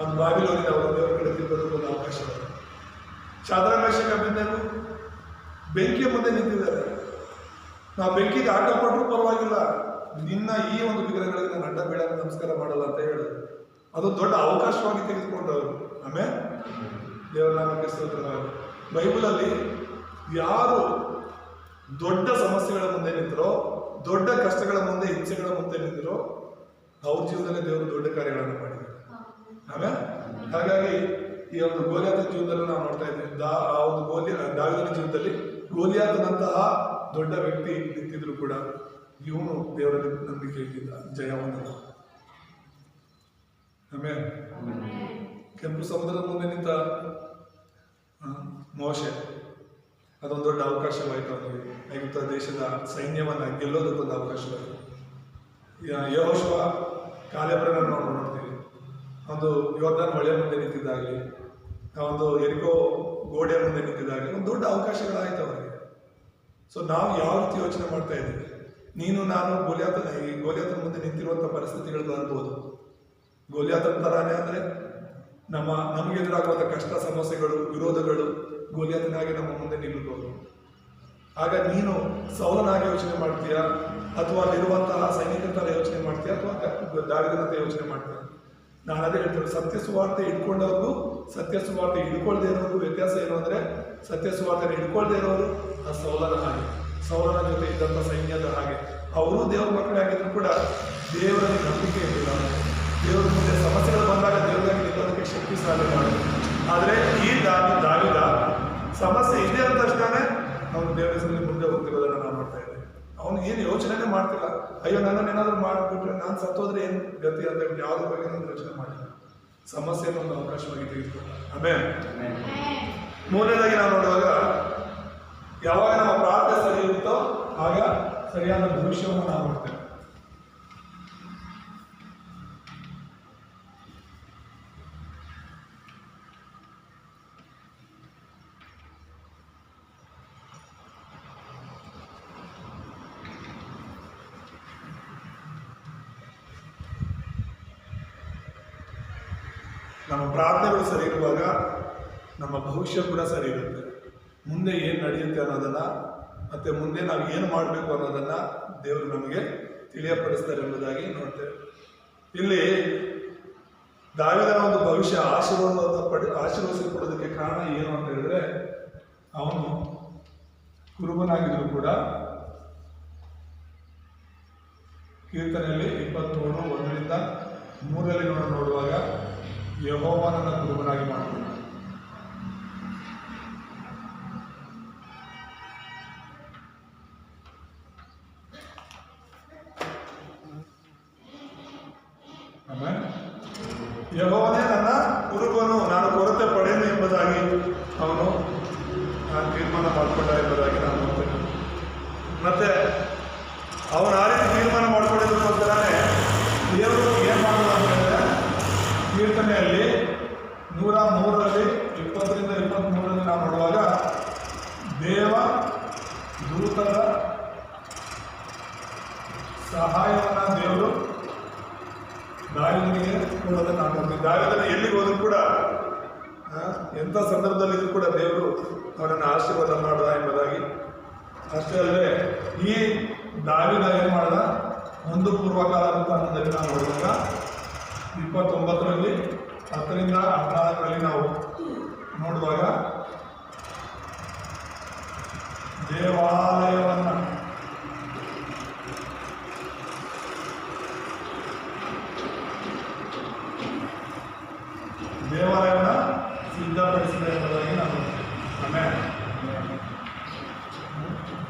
ಒಂದು ಬಾಬಿಲೋನಿನ ಅವರ ದೇವರ ಕಡೆ ತಿರುಗೋದಕ್ಕೆ ಒಂದು ಅವಕಾಶ. ಶಾದ್ರಕ ಮೇಷಕ ಅಬೇದ್ನೆಗೋ ಬೆಂಕಿಯ ಮುಂದೆ ನಿಂತಿದ್ದಾರೆ. ನಾವು ಬೆಂಕಿಗೆ ಹಾಕಲ್ಪಟ್ಟರೂ ಪರವಾಗಿಲ್ಲ, ನಿನ್ನ ಈ ಒಂದು ವಿಗ್ರಹಗಳಿಗೆ ನಾನು ಅಡ್ಡ ಬೀಳಕ್ಕೆ ನಮಸ್ಕಾರ ಮಾಡಲ್ಲ ಅಂತ ಹೇಳಿದ್ರು. ಅದು ದೊಡ್ಡ ಅವಕಾಶವಾಗಿ ತೆಗೆದುಕೊಂಡವರು. ಆಮೇಲೆ ದೇವರ ನಾಮಕ್ಕೆ ಸ್ತೋತ್ರವಾಗಲಿ. ಬೈಬಲಲ್ಲಿ ಯಾರು ದೊಡ್ಡ ಸಮಸ್ಯೆಗಳ ಮುಂದೆ ನಿಂತರೋ, ದೊಡ್ಡ ಕಷ್ಟಗಳ ಮುಂದೆ, ಹಿಂಸೆಗಳ ಮುಂದೆ ನಿಂತರೋ, ಅವ್ರ ಜೀವನದಲ್ಲಿ ದೇವರು ದೊಡ್ಡ ಕಾರ್ಯಗಳನ್ನು ಮಾಡಿದ್ದಾರೆ. ಆಮೇಲೆ ಹಾಗಾಗಿ ಈ ಒಂದು ಗೋಲಿಯಾತನ ಜೀವನದಲ್ಲಿ ನಾವು ನೋಡ್ತಾ ಇದ್ದೀವಿ. ಆ ಒಂದು ದಾವೀದನ ಜೀವನದಲ್ಲಿ ಗೋಲಿಯಾತನಂತಹ ದೊಡ್ಡ ವ್ಯಕ್ತಿ ನಿಂತಿದ್ರು ಕೂಡ ಇವನು ದೇವರಲ್ಲಿ ನಂಬಿಕೆ ಇದ್ದಿದ್ದ, ಜಯವನ್ನು. ಆಮೇಲೆ ಕೆಂಪು ಸಮುದ್ರದ ಮುಂದೆ ನಿಂತ ಮೋಶೆ, ಅದೊಂದು ದೊಡ್ಡ ಅವಕಾಶವಾಯಿತು ಅವನಿಗೆ. ಐಗುಪ್ತ ದೇಶದ ಸೈನ್ಯವನ್ನು ಗೆಲ್ಲೋದಕ್ಕೊಂದು ಅವಕಾಶವಾಯಿತು. ಯೆಹೋಶುವ, ಕಾಲೇಬರನ್ನು ನಾವು ನೋಡ್ತೀವಿ. ಒಂದು ಯೋರ್ದಾನ್ ಹೊಳೆ ಮುಂದೆ ನಿಂತಿದ್ದಾಗಲಿ, ಒಂದು ಎರಿಕೋ ಗೋಡೆ ಮುಂದೆ ನಿಂತಿದ್ದಾಗಲಿ ಒಂದು ದೊಡ್ಡ ಅವಕಾಶಗಳಾಯಿತು ಅವರಿಗೆ. ಸೊ ನಾವು ಯಾವ ರೀತಿ ಯೋಚನೆ ಮಾಡ್ತಾ ಇದ್ದೀವಿ? ನೀನು ನಾನು ಗೋಲಿಯಾತನ ಮುಂದೆ ನಿಂತಿರುವಂಥ ಪರಿಸ್ಥಿತಿಗಳು ಬರ್ಬೋದು. ಗೋಲಿಯಾತನ ಥರಾನೇ ಅಂದರೆ ನಮಗೆ ಎದುರಾಗುವಂಥ ಕಷ್ಟ, ಸಮಸ್ಯೆಗಳು, ವಿರೋಧಗಳು ಗೋಲಿಯಾತನಾಗಿ ನಮ್ಮ ಮುಂದೆ ನಿಲ್ಲಬಹುದು. ಆಗ ನೀನು ಸೌಲನಾಗಿ ಯೋಚನೆ ಮಾಡ್ತೀಯಾ, ಅಥವಾ ಅಲ್ಲಿರುವಂತಹ ಸೈನಿಕರ ಥರ ಯೋಚನೆ ಮಾಡ್ತೀಯಾ, ಅಥವಾ ದಾವೀದನಂತೆ ಯೋಚನೆ ಮಾಡ್ತೀಯಾ? ನಾನು ಅದೇ ಹೇಳ್ತೇನೆ, ಸತ್ಯ ಸುವಾರ್ತೆ ಇಟ್ಕೊಂಡವ್ರಿಗೂ ಸತ್ಯ ಸುವಾರ್ತೆ ಹಿಡ್ಕೊಳ್ದೇ ಇರೋರ್ಗೂ ವ್ಯತ್ಯಾಸ ಏನು ಅಂದರೆ, ಸತ್ಯ ಸುವಾರ್ತೆನ ಹಿಡ್ಕೊಳ್ದೇ ಇರೋರು ಆ ಸೌಲನ ಹಾಗೆ, ಸೌಲನ ಜೊತೆ ಇದ್ದಂಥ ಸೈನ್ಯದ ಹಾಗೆ. ಅವರು ದೇವರ ಮಕ್ಕಳಾಗಿದ್ರು ಕೂಡ ದೇವರಲ್ಲಿ ನಂಬಿಕೆ ಇರಲಿಲ್ಲ. ದೇವರ ಮುಂದೆ ಸಮಸ್ಯೆಗಳು ಬಂದಾಗ ದೇವರಾಗಿ ನಿಲ್ಲೋದಕ್ಕೆ ಶಕ್ತಿ ಸಾಲಿಲ್ಲ. ಆದರೆ ಈ ದಾವೀದ ಸಮಸ್ಯೆ ಇದೆ ಅಂತ ತಕ್ಷಣ ಅವನು ದೇವರ ಹೆಸರಲ್ಲಿ ಮುಂದೆ ಹೋಗ್ತಿರೋದನ್ನು ನಾವು ನೋಡ್ತಾ ಇದ್ದೇವೆ. ಅವನು ಏನು ಯೋಚನೆ ಮಾಡ್ತಿಲ್ಲ, ಅಯ್ಯೋ ನನ್ನನ್ನೇನಾದ್ರೂ ಮಾಡಿಬಿಟ್ರೆ ನಾನು ಸತ್ತೋದ್ರೆ ಏನು ಗತಿ ಅಂತ ಹೇಳ್ಬಿಟ್ಟು ಯಾವುದ್ರ ಬಗ್ಗೆ ನಾನು ಯೋಚನೆ ಮಾಡಿಲ್ಲ. ಸಮಸ್ಯೆಯನ್ನು ಒಂದು ಅವಕಾಶವಾಗಿ ತೆಗೆದುಕೊಂಡ. ಆಮೇಲೆ ಮೂರನೇದಾಗಿ ನಾವು ನೋಡುವಾಗ, ಯಾವಾಗ ನಮ್ಮ ಪ್ರಾರ್ಥನೆ ಸರಿ ಇರುತ್ತೋ ಆಗ ಸರಿಯಾದ ಭವಿಷ್ಯವನ್ನು ನಾವು ನೋಡ್ತೇವೆ. ನಮ್ಮ ಪ್ರಾರ್ಥನೆಗಳು ಸರಿ ಇರುವಾಗ ನಮ್ಮ ಭವಿಷ್ಯ ಕೂಡ ಸರಿ ಇರುತ್ತೆ. ಮುಂದೆ ಏನು ನಡೆಯುತ್ತೆ ಅನ್ನೋದನ್ನು, ಮತ್ತು ಮುಂದೆ ನಾವು ಏನು ಮಾಡಬೇಕು ಅನ್ನೋದನ್ನು ದೇವರು ನಮಗೆ ತಿಳಿಯಪಡಿಸ್ತಾರೆ ಎಂಬುದಾಗಿ ನೋಡ್ತೇವೆ. ಇಲ್ಲಿ ದಾವೀದನ ಒಂದು ಭವಿಷ್ಯ ಆಶೀರ್ವದಿಸಲ್ಪಡೋದಕ್ಕೆ ಕಾರಣ ಏನು ಅಂತ ಹೇಳಿದ್ರೆ, ಅವನು ಕುರುಬನಾಗಿದ್ರು ಕೂಡ ಕೀರ್ತನೆಯಲ್ಲಿ 23:1-3 ನೋಡುವಾಗ ಯೆಹೋವನನ್ನ ಕುರುಬನಾಗಿ ಮಾಡಿಕೊಂಡ. ಆಮೇಲೆ ಯೆಹೋವನೇ ನನ್ನ ಕುರುಬನು, ನಾನು ಕೊರತೆ ಪಡೆಯನು ಎಂಬುದಾಗಿ ಅವನು ತೀರ್ಮಾನ ಮಾಡಿಕೊಂಡ ಎಂಬುದಾಗಿ ನಾನು ನೋಡ್ತೇನೆ. ಮತ್ತೆ ಅವನು ಆ ರೀತಿ ತೀರ್ಮಾನ ಮಾಡ್ಕೊಂಡಿದ್ದಕ್ಕೋಸ್ಕರನೇ ದೇವರು ಏನು ಮಾಡೋದು ಅಂತ ಹೇಳಿದ್ರೆ, ಕೀರ್ತನೆಯಲ್ಲಿ 103 20-23 ನಾವು ನೋಡುವಾಗ ದೇವ ದೂತರ ಸಹಾಯವನ್ನು ದೇವರು ದಾವೀದನಿಗೆ ಕೊಡೋದನ್ನು ನಾವು ನೋಡ್ತೀವಿ. ದಾವೀದನ ಎಲ್ಲಿಗೆ ಹೋದ್ರು ಕೂಡ, ಎಂಥ ಸಂದರ್ಭದಲ್ಲಿದ್ದರೂ ಕೂಡ ದೇವರು ಅವನನ್ನು ಆಶೀರ್ವಾದ ಮಾಡುವ ಎಂಬುದಾಗಿ. ಅಷ್ಟೇ ಅಲ್ಲದೆ ಈ ದಾವೀದ ಏನು ಮಾಡಿದ, ಒಂದು ಪೂರ್ವಕಾಲ ವೃತ್ತಾಂತದಲ್ಲಿ ನಾವು ನೋಡುವಾಗ 29:10-14 ನಾವು ನೋಡುವಾಗ ದೇವಾಲಯವನ್ನು ಸಿದ್ಧಪಡಿಸಿದ ಎಂಬುದಾಗಿ ನಾವು ಆಮೇಲೆ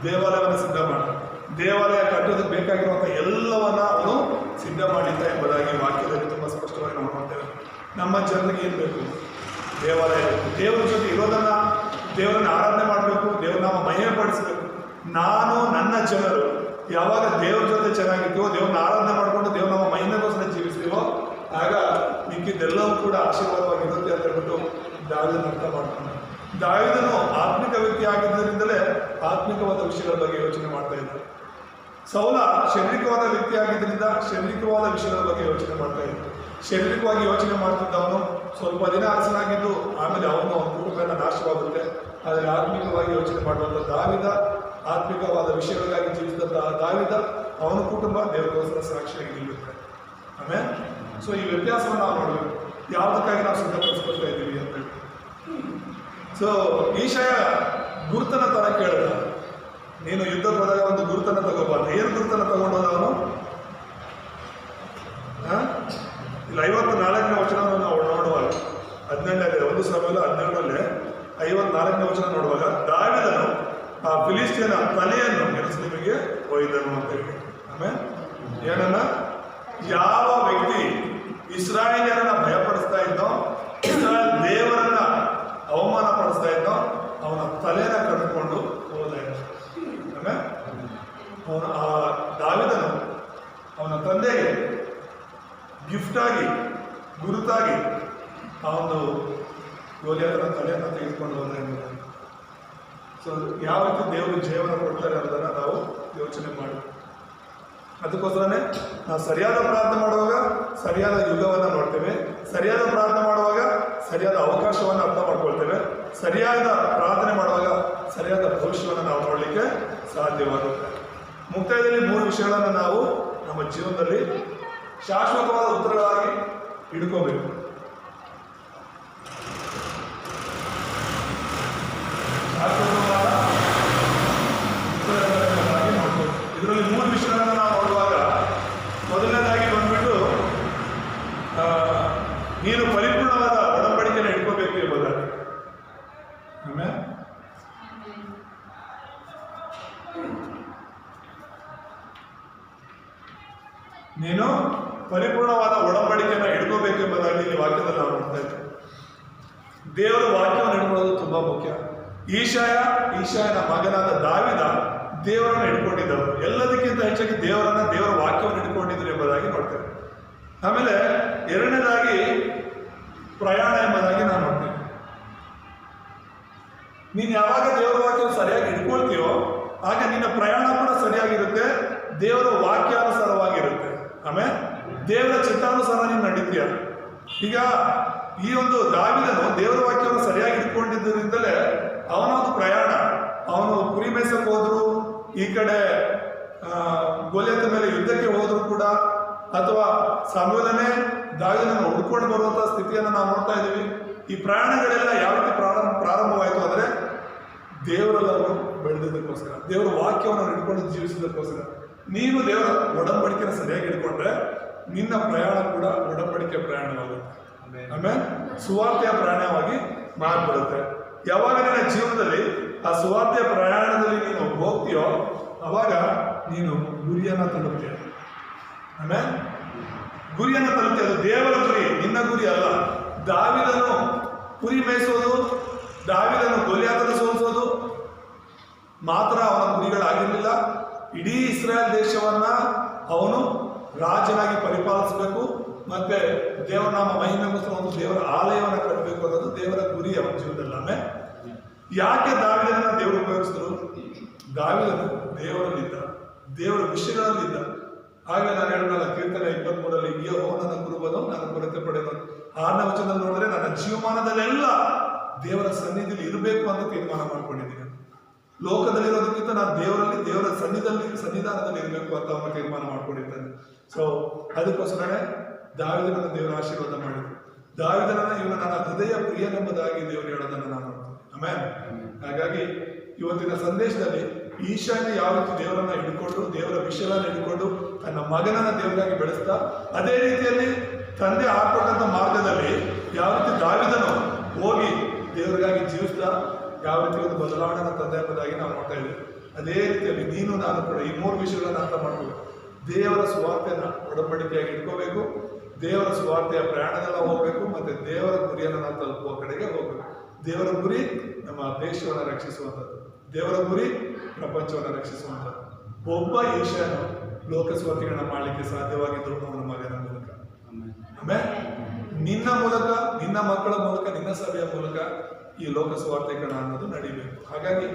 ದೇವಾಲಯವನ್ನು ಸಿದ್ಧ ಮಾಡ, ದೇವಾಲಯ ಕಟ್ಟೋದಕ್ಕೆ ಬೇಕಾಗಿರುವಂಥ ಎಲ್ಲವನ್ನ ಅವನು ಸಿದ್ಧ ಮಾಡಿದ್ದ ಎಂಬುದಾಗಿ ವಾಕ್ಯದಲ್ಲಿ ತುಂಬ ಸ್ಪಷ್ಟವಾಗಿ ನಾವು ನೋಡ್ತೇವೆ. ನಮ್ಮ ಜನರಿಗೆ ಏನು ಬೇಕು? ದೇವಾಲಯ ಬೇಕು. ದೇವರ ಜೊತೆ ಇರೋದನ್ನು, ದೇವರನ್ನು ಆರಾಧನೆ ಮಾಡಬೇಕು, ದೇವರನ್ನ ಮಹಿಮೆ ಪಡಿಸಬೇಕು. ನಾನು ನನ್ನ ಜನರು ಯಾವಾಗ ದೇವ್ರ ಜೊತೆ ಚೆನ್ನಾಗಿರ್ತೀವೋ, ದೇವ್ರನ್ನ ಆರಾಧನೆ ಮಾಡಿಕೊಂಡು ದೇವ್ರ ನಮ್ಮ ಮಹಿಮೆಗೋಸ್ಕರ ಜೀವಿಸ್ತೀವೋ, ಆಗ ಮಿಕ್ಕಿದ್ದೆಲ್ಲವೂ ಕೂಡ ಆಶೀರ್ವಾದವಾಗಿರುತ್ತೆ ಅಂತ ಹೇಳ್ಬಿಟ್ಟು ದಾವೀದನ ಅರ್ಥ ಮಾಡ್ತಾನೆ. ದಾವೀದನು ಆತ್ಮಿಕ ವ್ಯಕ್ತಿ ಆಗಿದ್ದರಿಂದಲೇ ಆತ್ಮಿಕವಾದ ವಿಷಯಗಳ ಬಗ್ಗೆ ಯೋಚನೆ ಮಾಡ್ತಾ ಇದ್ದ. ಸೌಲ ಶಾರೀರಿಕವಾದ ವ್ಯಕ್ತಿ ಆಗಿದ್ದರಿಂದ ಶಾರೀರಿಕವಾದ ವಿಷಯಗಳ ಬಗ್ಗೆ ಯೋಚನೆ ಮಾಡ್ತಾ ಇದ್ದ. ಶಾರೀರಿಕವಾಗಿ ಯೋಚನೆ ಮಾಡ್ತಿದ್ದವನು ಸ್ವಲ್ಪ ದಿನ ಅರಸನಾಗಿದ್ದು ಆಮೇಲೆ ಅವನ ಕುಟುಂಬ ಎಲ್ಲ ನಾಶವಾಗುತ್ತೆ. ಆದರೆ ಆತ್ಮಿಕವಾಗಿ ಯೋಚನೆ ಮಾಡುವಂಥ ದಾವಿದ, ಆತ್ಮಿಕವಾದ ವಿಷಯಗಳಿಗಾಗಿ ಜೀವಿಸಿದಂತಹ ದಾವಿದ, ಅವನ ಕುಟುಂಬ ದೇವರಿಗೋಸ್ಕರ ಸಾಕ್ಷಿಯಾಗಿ ನಿಲ್ಲುತ್ತೆ. ಆಮೇಲೆ ಸೊ ಈ ವ್ಯತ್ಯಾಸವನ್ನು ನಾವು ನೋಡಬೇಕು, ಯಾವುದಕ್ಕಾಗಿ ನಾವು ಸಿದ್ಧಪಡಿಸ್ಕೊಳ್ತಾ ಇದ್ದೀವಿ ಅಂತ ಹೇಳಿ. ಸೊ ಈಶಾಯ ಗುರುತನ ತರ ಕೇಳಿದ, ನೀನು ಯುದ್ಧಕ್ಕೆ ಹೋದಾಗ ಒಂದು ಗುರುತನ ತಗೋಬಾರ್ದು. ಏನು ಗುರುತನ ತಗೊಂಡೋದ ಅವನು? ಇಲ್ಲಿ 54ನೇ ವಚನವನ್ನು ನಾವು ನೋಡುವಾಗ, 12 1 ಸಮಯದಲ್ಲಿ 12ರಲ್ಲಿ 54ನೇ ವಚನ ನೋಡುವಾಗ, ದಾವಿದನು ಆ ಫಿಲಿಸ್ತೀನ ತಲೆಯನ್ನು ಯೆರೂಸಲೇಮಿಗೆ ಒಯ್ದನು ಅಂತ ಹೇಳಿ. ಆಮೇಲೆ ಏನನ್ನ, ಯಾವ ವ್ಯಕ್ತಿ ಇಸ್ರಾಯೇಲ್ಯರನ್ನ ಭಯಪಡಿಸ್ತಾ ಇದ್ದೋ, ಇಸ್ರಾಯೇಲ್ ದೇವರನ್ನ ಅವಮಾನ ಪಡಿಸ್ತಾ ಇದ್ದೋ, ಅವನ ತಲೆನ ಕರೆದುಕೊಂಡು ಹೋದ. ಆಮೇಲೆ ಅವನ ಆ ದಾವಿದನು ಅವನ ತಂದೆಗೆ ಗಿಫ್ಟ್ ಆಗಿ, ಗುರುತಾಗಿ ಆ ಒಂದು ಗೋಲಿಯಾತನ ತಲೆಯನ್ನು ತೆಗೆದುಕೊಂಡು ಹೋದ ಎಂಬುದಾಗಿ. ಸೊ ಯಾವ ರೀತಿ ದೇವರು ಜೀವನ ಕೊಡ್ತಾರೆ ಅನ್ನೋದನ್ನು ನಾವು ಯೋಚನೆ ಮಾಡಿ, ಅದಕ್ಕೋಸ್ಕರನೇ ನಾವು ಸರಿಯಾದ ಪ್ರಾರ್ಥನೆ ಮಾಡುವಾಗ ಸರಿಯಾದ ಯುಗವನ್ನು ನೋಡ್ತೇವೆ, ಸರಿಯಾದ ಪ್ರಾರ್ಥನೆ ಮಾಡುವಾಗ ಸರಿಯಾದ ಅವಕಾಶವನ್ನು ಅರ್ಥ ಮಾಡ್ಕೊಳ್ತೇವೆ, ಸರಿಯಾದ ಪ್ರಾರ್ಥನೆ ಮಾಡುವಾಗ ಸರಿಯಾದ ಭವಿಷ್ಯವನ್ನು ನಾವು ನೋಡಲಿಕ್ಕೆ ಸಾಧ್ಯವಾಗುತ್ತೆ. ಮುಕ್ತಾಯದಲ್ಲಿ 3 ವಿಷಯಗಳನ್ನು ನಾವು ನಮ್ಮ ಜೀವನದಲ್ಲಿ ಶಾಶ್ವತವಾದ ಉತ್ತರಗಳಾಗಿ ಹಿಡ್ಕೋಬೇಕು. ಶಾಶ್ವತವಾದ ಉತ್ತರಗಳನ್ನಾಗಿ ನೋಡ್ಬೇಕು. ಇದರಲ್ಲಿ 3 ವಿಷಯಗಳನ್ನು ನಾವು ನೋಡುವಾಗ, ಮೊದಲನೇದಾಗಿ ಬಂದ್ಬಿಟ್ಟು ನೀನು ಪರಿಪೂರ್ಣವಾದ ಒಡಂಬಡಿಕೆಯನ್ನು ಹಿಡ್ಕೋಬೇಕು ಎಂಬುದಾಗಿ. ಆಮೇಲೆ ನೀನು ಪರಿಪೂರ್ಣವಾದ ಒಡಂಬಡಿಕೆಯನ್ನು ಹಿಡ್ಕೋಬೇಕೆಂಬುದಾಗಿ ಇಲ್ಲಿ ವಾಕ್ಯದಲ್ಲಿ ನಾವು ನೋಡ್ತಾ ಇದ್ದೇವೆ. ದೇವರ ವಾಕ್ಯವನ್ನು ಹಿಡ್ಕೊಳ್ಳೋದು ತುಂಬಾ ಮುಖ್ಯ. ಈಶಾಯನ ಮಗನಾದ ದಾವಿದ ದೇವರನ್ನು ಹಿಡ್ಕೊಂಡಿದ್ದವರು, ಎಲ್ಲದಕ್ಕಿಂತ ಹೆಚ್ಚಾಗಿ ದೇವರ ವಾಕ್ಯವನ್ನು ಹಿಡ್ಕೊಂಡಿದ್ರು ಎಂಬುದಾಗಿ ನೋಡ್ತೇವೆ. ಆಮೇಲೆ ಎರಡನೇದಾಗಿ ಪ್ರಯಾಣ ಎಂಬುದಾಗಿ ನಾವು ನೋಡ್ತೇವೆ. ನೀನು ಯಾವಾಗ ದೇವರ ವಾಕ್ಯವನ್ನು ಸರಿಯಾಗಿ ಹಿಡ್ಕೊಳ್ತೀಯೋ ಆಗ ನಿನ್ನ ಪ್ರಯಾಣ ಕೂಡ ಸರಿಯಾಗಿರುತ್ತೆ, ದೇವರ ವಾಕ್ಯಾನುಸಾರವಾಗಿರುತ್ತೆ. ಆಮೇಲೆ ದೇವರ ಚಿತ್ತಾನುಸಾರ ನೀನು ನಡೀತೀಯ. ಈಗ ಈ ಒಂದು ದಾವಿದನು ದೇವರ ವಾಕ್ಯವನ್ನು ಸರಿಯಾಗಿ ಇಟ್ಕೊಂಡಿದ್ದರಿಂದಲೇ ಅವನ ಒಂದು ಪ್ರಯಾಣ, ಅವನು ಕುರಿ ಮೇಯ್ಸಕ್ಕೆ ಹೋದ್ರು, ಈ ಕಡೆ ಗೋಲಿಯಾತನ ಮೇಲೆ ಯುದ್ಧಕ್ಕೆ ಹೋದ್ರು ಕೂಡ, ಅಥವಾ ಸಮೂಲನೇ ದಾವಿದನನ್ನು ಹುಡ್ಕೊಂಡು ಬರುವಂತಹ ಸ್ಥಿತಿಯನ್ನು ನಾವು ನೋಡ್ತಾ ಇದ್ದೀವಿ. ಈ ಪ್ರಯಾಣಗಳೆಲ್ಲ ಯಾವ ರೀತಿ ಪ್ರಾರಂಭವಾಯಿತು ಅಂದರೆ ದೇವರೆಲ್ಲರೂ ಬೆಳೆದಿದ್ದಕ್ಕೋಸ್ಕರ, ದೇವರ ವಾಕ್ಯವನ್ನು ಹಿಡ್ಕೊಂಡು ಜೀವಿಸಿದ್ದಕ್ಕೋಸ್ಕರ. ನೀನು ದೇವರ ಒಡಂಬಡಿಕೆಯನ್ನು ಸರಿಯಾಗಿ ಹಿಡ್ಕೊಂಡ್ರೆ ನಿನ್ನ ಪ್ರಯಾಣ ಕೂಡ ಒಡಂಬಡಿಕೆ ಪ್ರಯಾಣವಾಗುತ್ತೆ. ಆಮೇಲೆ ಸುವಾರ್ತೆಯ ಪ್ರಯಾಣವಾಗಿ ಮಾರ್ಪಡುತ್ತೆ. ಯಾವಾಗ ನಿನ್ನ ಜೀವನದಲ್ಲಿ ಆ ಸುವಾರ್ತೆಯ ಪ್ರಯಾಣದಲ್ಲಿ ನೀನು ಹೋಗ್ತೀಯೋ ಅವಾಗ ನೀನು ಗುರಿಯನ್ನು ತಲುಪ್ತೀಯ. ಆಮೇಲೆ ಗುರಿಯನ್ನು ತಲುಪ್ತೀಯ. ಅದು ದೇವರ ಗುರಿ, ನಿನ್ನ ಗುರಿ ಅಲ್ಲ. ದಾವಿದನು ಕುರಿ ಮೇಯಿಸೋದು, ದಾವಿದನು ಗೋಲಿಯಾತನ ಸೋಲಿಸೋದು ಮಾತ್ರ ಅವನ ಗುರಿಗಳಾಗಿರಲಿಲ್ಲ. ಇಡೀ ಇಸ್ರಾಯೇಲ್ ದೇಶವನ್ನ ಅವನು ರಾಜನಾಗಿ ಪರಿಪಾಲಿಸಬೇಕು, ಮತ್ತೆ ದೇವರ ನಾಮ ಮಹಿಮೆಗೋಸ್ಕರ ಒಂದು ದೇವರ ಆಲಯವನ್ನು ಕಟ್ಟಬೇಕು ಅನ್ನೋದು ದೇವರ ಗುರಿ ಅವನ ಜೀವನದಲ್ಲಿ. ಆಮೇಲೆ ಯಾಕೆ ದಾವಿದನನ್ನ ದೇವರು ಉಪಯೋಗಿಸಿದ್ರು? ದಾವಿದನು ದೇವರಲ್ಲಿದ್ದ, ದೇವರ ವಿಷಯಗಳಲ್ಲಿದ್ದ. ಹಾಗೆ ನಾನು ಹೇಳಿದ್ನಲ್ಲ, ಕೀರ್ತನೆ 23ರಲ್ಲಿ ಯೆಹೋವನ ಕುರುಬನು ನಾನು ಕೊರತೆ ಪಡೆದು 6ನೇ ವಚನದಲ್ಲಿ ನೋಡಿದ್ರೆ ನನ್ನ ಜೀವಮಾನದಲ್ಲೆಲ್ಲ ದೇವರ ಸನ್ನಿಧಿಯಲ್ಲಿ ಇರಬೇಕು ಅಂತ ತೀರ್ಮಾನ ಮಾಡ್ಕೊಂಡಿದ್ದೀನಿ. ಲೋಕದಲ್ಲಿರೋದಕ್ಕಿಂತ ನಾನು ದೇವರಲ್ಲಿ, ದೇವರ ಸನ್ನಿಧಾನದಲ್ಲಿ ಇರಬೇಕು ಅಂತ ಅವನು ತೀರ್ಮಾನ ಮಾಡ್ಕೊಂಡಿದ್ದಾನೆ. ಸೊ ಅದಕ್ಕೋಸ್ಕರನೇ ದಾವಿದನನ್ನು ದೇವರ ಆಶೀರ್ವಾದ ಮಾಡಿದ್ರು. ದಾವಿದನನ್ನ ಇವನು ನನ್ನ ಹೃದಯ ಪ್ರಿಯನೆಂಬುದಾಗಿ ದೇವರು ಹೇಳೋದನ್ನು ನಾನು ನೋಡ್ತೀನಿ. ಆಮೇಲೆ ಹಾಗಾಗಿ ಇವತ್ತಿನ ಸಂದೇಶದಲ್ಲಿ ಈಶಾನ್ಯ ಯಾವ ರೀತಿ ದೇವರನ್ನ ಹಿಡ್ಕೊಂಡು, ದೇವರ ವಿಷಯವನ್ನು ಹಿಡ್ಕೊಂಡು ತನ್ನ ಮಗನನ್ನ ದೇವರಾಗಿ ಬೆಳೆಸ್ತಾ, ಅದೇ ರೀತಿಯಲ್ಲಿ ತಂದೆ ಹಾಕೊಟ್ಟಂತ ಮಾರ್ಗದಲ್ಲಿ ಯಾವ ರೀತಿ ದಾವಿದನು ಹೋಗಿ ದೇವರಿಗಾಗಿ ಜೀವಿಸ್ತಾ ಯಾವ ರೀತಿ ಒಂದು ಬದಲಾವಣೆನ ತಂದೆ ಎಂಬುದಾಗಿ ನಾವು ನೋಡ್ತಾ ಇದ್ದೇವೆ. ಅದೇ ರೀತಿಯಲ್ಲಿ ನೀನು ನಾನು ಕೂಡ ಈ 3 ವಿಷಯಗಳನ್ನು ಅರ್ಥ ಮಾಡಬೇಕು. ದೇವರ ಸುವಾರ್ತೆಯನ್ನು ಒಡಂಬಡಿಕೆಯಾಗಿ ಇಟ್ಕೋಬೇಕು, ದೇವರ ಸುವಾರ್ತೆಯ ಪ್ರಯಾಣದಲ್ಲಿ ಹೋಗಬೇಕು, ಮತ್ತೆ ದೇವರ ಗುರಿಯನ್ನು ನಾವು ತಲುಪುವ ಕಡೆಗೆ ಹೋಗಬೇಕು. ದೇವರ ಗುರಿ ನಮ್ಮ ದೇಶವನ್ನು ರಕ್ಷಿಸುವಂಥದ್ದು, ದೇವರ ಗುರಿ ಪ್ರಪಂಚವನ್ನು ರಕ್ಷಿಸುವಂಥದ್ದು. ಒಬ್ಬ ಈಶಾನು ಲೋಕ ಸುವಾರ್ತೆಗಳನ್ನ ಮಾಡಲಿಕ್ಕೆ ಸಾಧ್ಯವಾಗಿದ್ರು ಅವನ ಮಗನ ಮೂಲಕ. ಆಮೇಲೆ ನಿನ್ನ ಮೂಲಕ, ನಿನ್ನ ಮಕ್ಕಳ ಮೂಲಕ, ನಿನ್ನ ಸಭೆಯ ಮೂಲಕ ಈ ಲೋಕ ಸುವಾರ್ತೆಗಳನ್ನ ಅನ್ನೋದು ನಡೀಬೇಕು. ಹಾಗಾಗಿ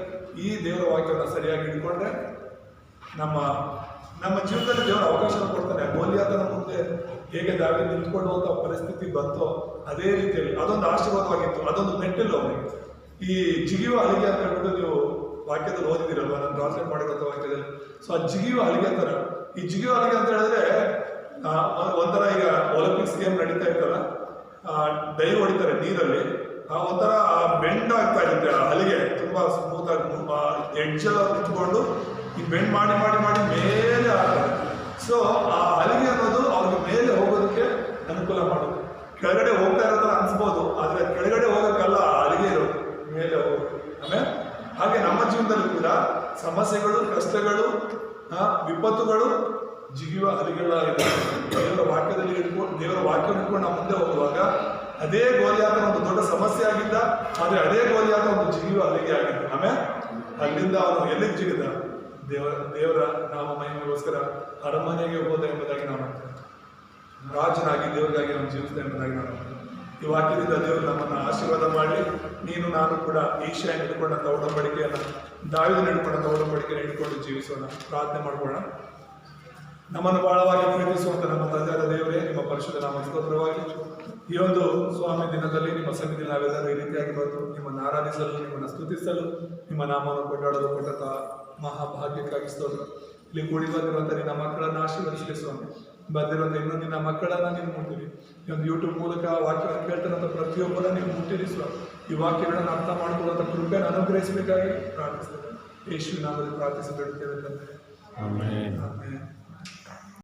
ಈ ದೇವರ ವಾಕ್ಯವನ್ನು ಸರಿಯಾಗಿ ಹಿಡ್ಕೊಂಡ್ರೆ ನಮ್ಮ ಜೀವನದಲ್ಲಿ ದೇವರ ಅವಕಾಶ ಕೊಡ್ತಾನೆ. ಗೋಲಿಯಾತನ ಮುಂದೆ ಹೇಗೆ ದಾವಿದ ನಿಂತ್ಕೊಳ್ಳುವಂಥ ಪರಿಸ್ಥಿತಿ ಬಂತೋ ಅದೇ ರೀತಿಯಲ್ಲಿ ಅದೊಂದು ಆಶೀರ್ವಾದವಾಗಿತ್ತು, ಅದೊಂದು ಮೆಟ್ಟಿಲು ಅವನಿಗೆ. ಈ ಜಿಗಿಯುವ ಹಲಿಗೆ ಅಂತ ಹೇಳ್ಬಿಟ್ಟು ನೀವು ವಾಕ್ಯದಲ್ಲಿ ಓದಿದಿರಲ್ವ, ನಾನು ಟ್ರಾನ್ಸ್ಲೇಟ್ ಮಾಡಿರೋಂಥ ವಾಕ್ಯದಲ್ಲಿ. ಸೊ ಆ ಜಿಗಿಯುವ ಹಲಿಗೆ ಥರ, ಈ ಜಿಗಿಯುವ ಹಲಿಗೆ ಅಂತ ಹೇಳಿದ್ರೆ ಒಂಥರ ಈಗ ಒಲಿಂಪಿಕ್ಸ್ ಗೇಮ್ ನಡೀತಾ ಇರ್ತಲ್ಲ, ಡೈವ್ ಹೊಡಿತಾರೆ ನೀರಲ್ಲಿ, ಒಂಥರ ಬೆಂಡ್ ಆಗ್ತಾ ಇರುತ್ತೆ ಆ ಹಲಿಗೆ, ತುಂಬಾ ಸ್ಮೂತ್ ಆಗಿ ಎಡ್ಜೆಲ್ಲ ಕುತ್ಕೊಂಡು ಈ ಬೆಂಡ್ ಮಾಡಿ ಮಾಡಿ ಮಾಡಿ ಮೇಲೆ ಆಗ್ತದೆ. ಸೊ ಆ ಹಲಿಗೆ ಅನ್ನೋದು ಅವ್ರಿಗೆ ಮೇಲೆ ಹೋಗೋದಕ್ಕೆ ಅನುಕೂಲ ಮಾಡೋದು. ಕೆಳಗಡೆ ಹೋಗ್ತಾ ಇರೋ ಥರ ಅನ್ಸ್ಬೋದು, ಆದರೆ ಕೆಳಗಡೆ ಹೋಗೋಕ್ಕಲ್ಲ, ಆ ಹಲಿಗೆ ಇರೋದು ಮೇಲೆ ಹೋಗೋದು. ಆಮೇಲೆ ಹಾಗೆ ನಮ್ಮ ಜೀವನದಲ್ಲಿ ಕೂಡ ಸಮಸ್ಯೆಗಳು, ಕಷ್ಟಗಳು, ವಿಪತ್ತುಗಳು ಜಿಗಿಯುವ ಹಲಿಗಳಾಗಿದೆ. ದೇವರ ವಾಕ್ಯದಲ್ಲಿ ದೇವರ ವಾಕ್ಯವನ್ನು ಇಟ್ಕೊಂಡು ನಾವು ಮುಂದೆ ಹೋಗುವಾಗ ಅದೇ ಗೋಲಿಯಾತ ಒಂದು ದೊಡ್ಡ ಸಮಸ್ಯೆ ಆಗಿದ್ದ, ಆದರೆ ಅದೇ ಗೋಲಿಯಾತ ಒಂದು ಜಿಗಿಯುವ ಹಲಿಗೆ ಆಗಿದ್ದ. ಆಮೇಲೆ ಅಲ್ಲಿಂದ ಅವನು ಎಲ್ಲಿಗೆ ಜಿಗಿದ? ದೇವರ ನಾಮ ಮಹಿಮೆಗೋಸ್ಕರ ಅರಮನೆಗೆ ಹೋದ ಎಂಬುದಾಗಿ ನಾವು ಮಾಡ್ತೇವೆ. ರಾಜನಾಗಿ ದೇವರಿಗಾಗಿ ಅವನು ಜೀವಿಸಿದ ಎಂಬುದಾಗಿ ನಾವು ಮಾಡ್ತೇವೆ. ಈ ವಾಕ್ಯದಿಂದ ದೇವರು ನಮ್ಮನ್ನು ಆಶೀರ್ವಾದ ಮಾಡಿ, ನೀನು ನಾನು ಕೂಡ ಈಶಾ ಹಿಡ್ಕೊಂಡಂಥ ಒಡಂಬಡಿಕೆಯನ್ನು, ದಾವಿದ ಹಿಡ್ಕೊಂಡಂಥ ಒಡಂಬಡಿಕೆಯನ್ನು ಹಿಡ್ಕೊಂಡು ಜೀವಿಸೋಣ. ಪ್ರಾರ್ಥನೆ ಮಾಡ್ಕೊಳ್ಳೋಣ. ನಮ್ಮನ್ನು ಬಹಳವಾಗಿ ಪ್ರೀತಿಸುವಂತ ನಮ್ಮ ತಂದೆಯಾದ ದೇವರೇ, ನಿಮ್ಮ ಪರಿಶುದ್ಧ ನಾಮ ಸ್ತೋತ್ರವಾಗಿ ಈ ಒಂದು ಸ್ವಾಮಿ ದಿನದಲ್ಲಿ ನಿಮ್ಮ ಸನ್ನಿಧಿಯಲ್ಲಿ ನಾವೆಲ್ಲರೂ ಈ ರೀತಿಯಾಗಿ ಬಂದು ನಿಮ್ಮನ್ನು ಆರಾಧಿಸಲು, ನಿಮ್ಮನ್ನು ಸ್ತುತಿಸಲು, ನಿಮ್ಮ ನಾಮವನ್ನು ಕೊಂಡಾಡಲು ಕೊಟ್ಟಂತ ಮಹಾಭಾಗ್ಯಕ್ಕಾಗಿ ಸ್ತೋತ್ರ. ಇಲ್ಲಿ ಕೂಡಿ ಬಂದಿರುವಂಥ ನಿನ್ನ ಮಕ್ಕಳನ್ನು ಆಶೀರ್ವದಿಸಲಿ ಸ್ವಾಮಿ. ಬಂದಿರುವಂಥ ಇನ್ನೂ ನಿನ್ನ ಮಕ್ಕಳನ್ನ ನೀವು ಮುಟ್ಟಿರಿ. ಈ ಒಂದು ಯೂಟ್ಯೂಬ್ ಮೂಲಕ ವಾಕ್ಯವನ್ನು ಕೇಳ್ತಿರೋಂಥ ಪ್ರತಿಯೊಬ್ಬರನ್ನ ನೀವು ಮುಟ್ಟಿರಿ ಸ್ವಾಮಿ. ಈ ವಾಕ್ಯಗಳನ್ನು ಅರ್ಥ ಮಾಡಿಕೊಳ್ಳುವಂಥ ಕೃಪೆಯನ್ನು ಅನುಗ್ರಹಿಸಬೇಕಾಗಿ ಪ್ರಾರ್ಥಿಸ್ತೇವೆ. ಯೇಸು ನಾಮದಲ್ಲಿ ಪ್ರಾರ್ಥಿಸಿ ಬೇಡುತ್ತೇವೆ ತಂದೆ. ಆಮೆನ್.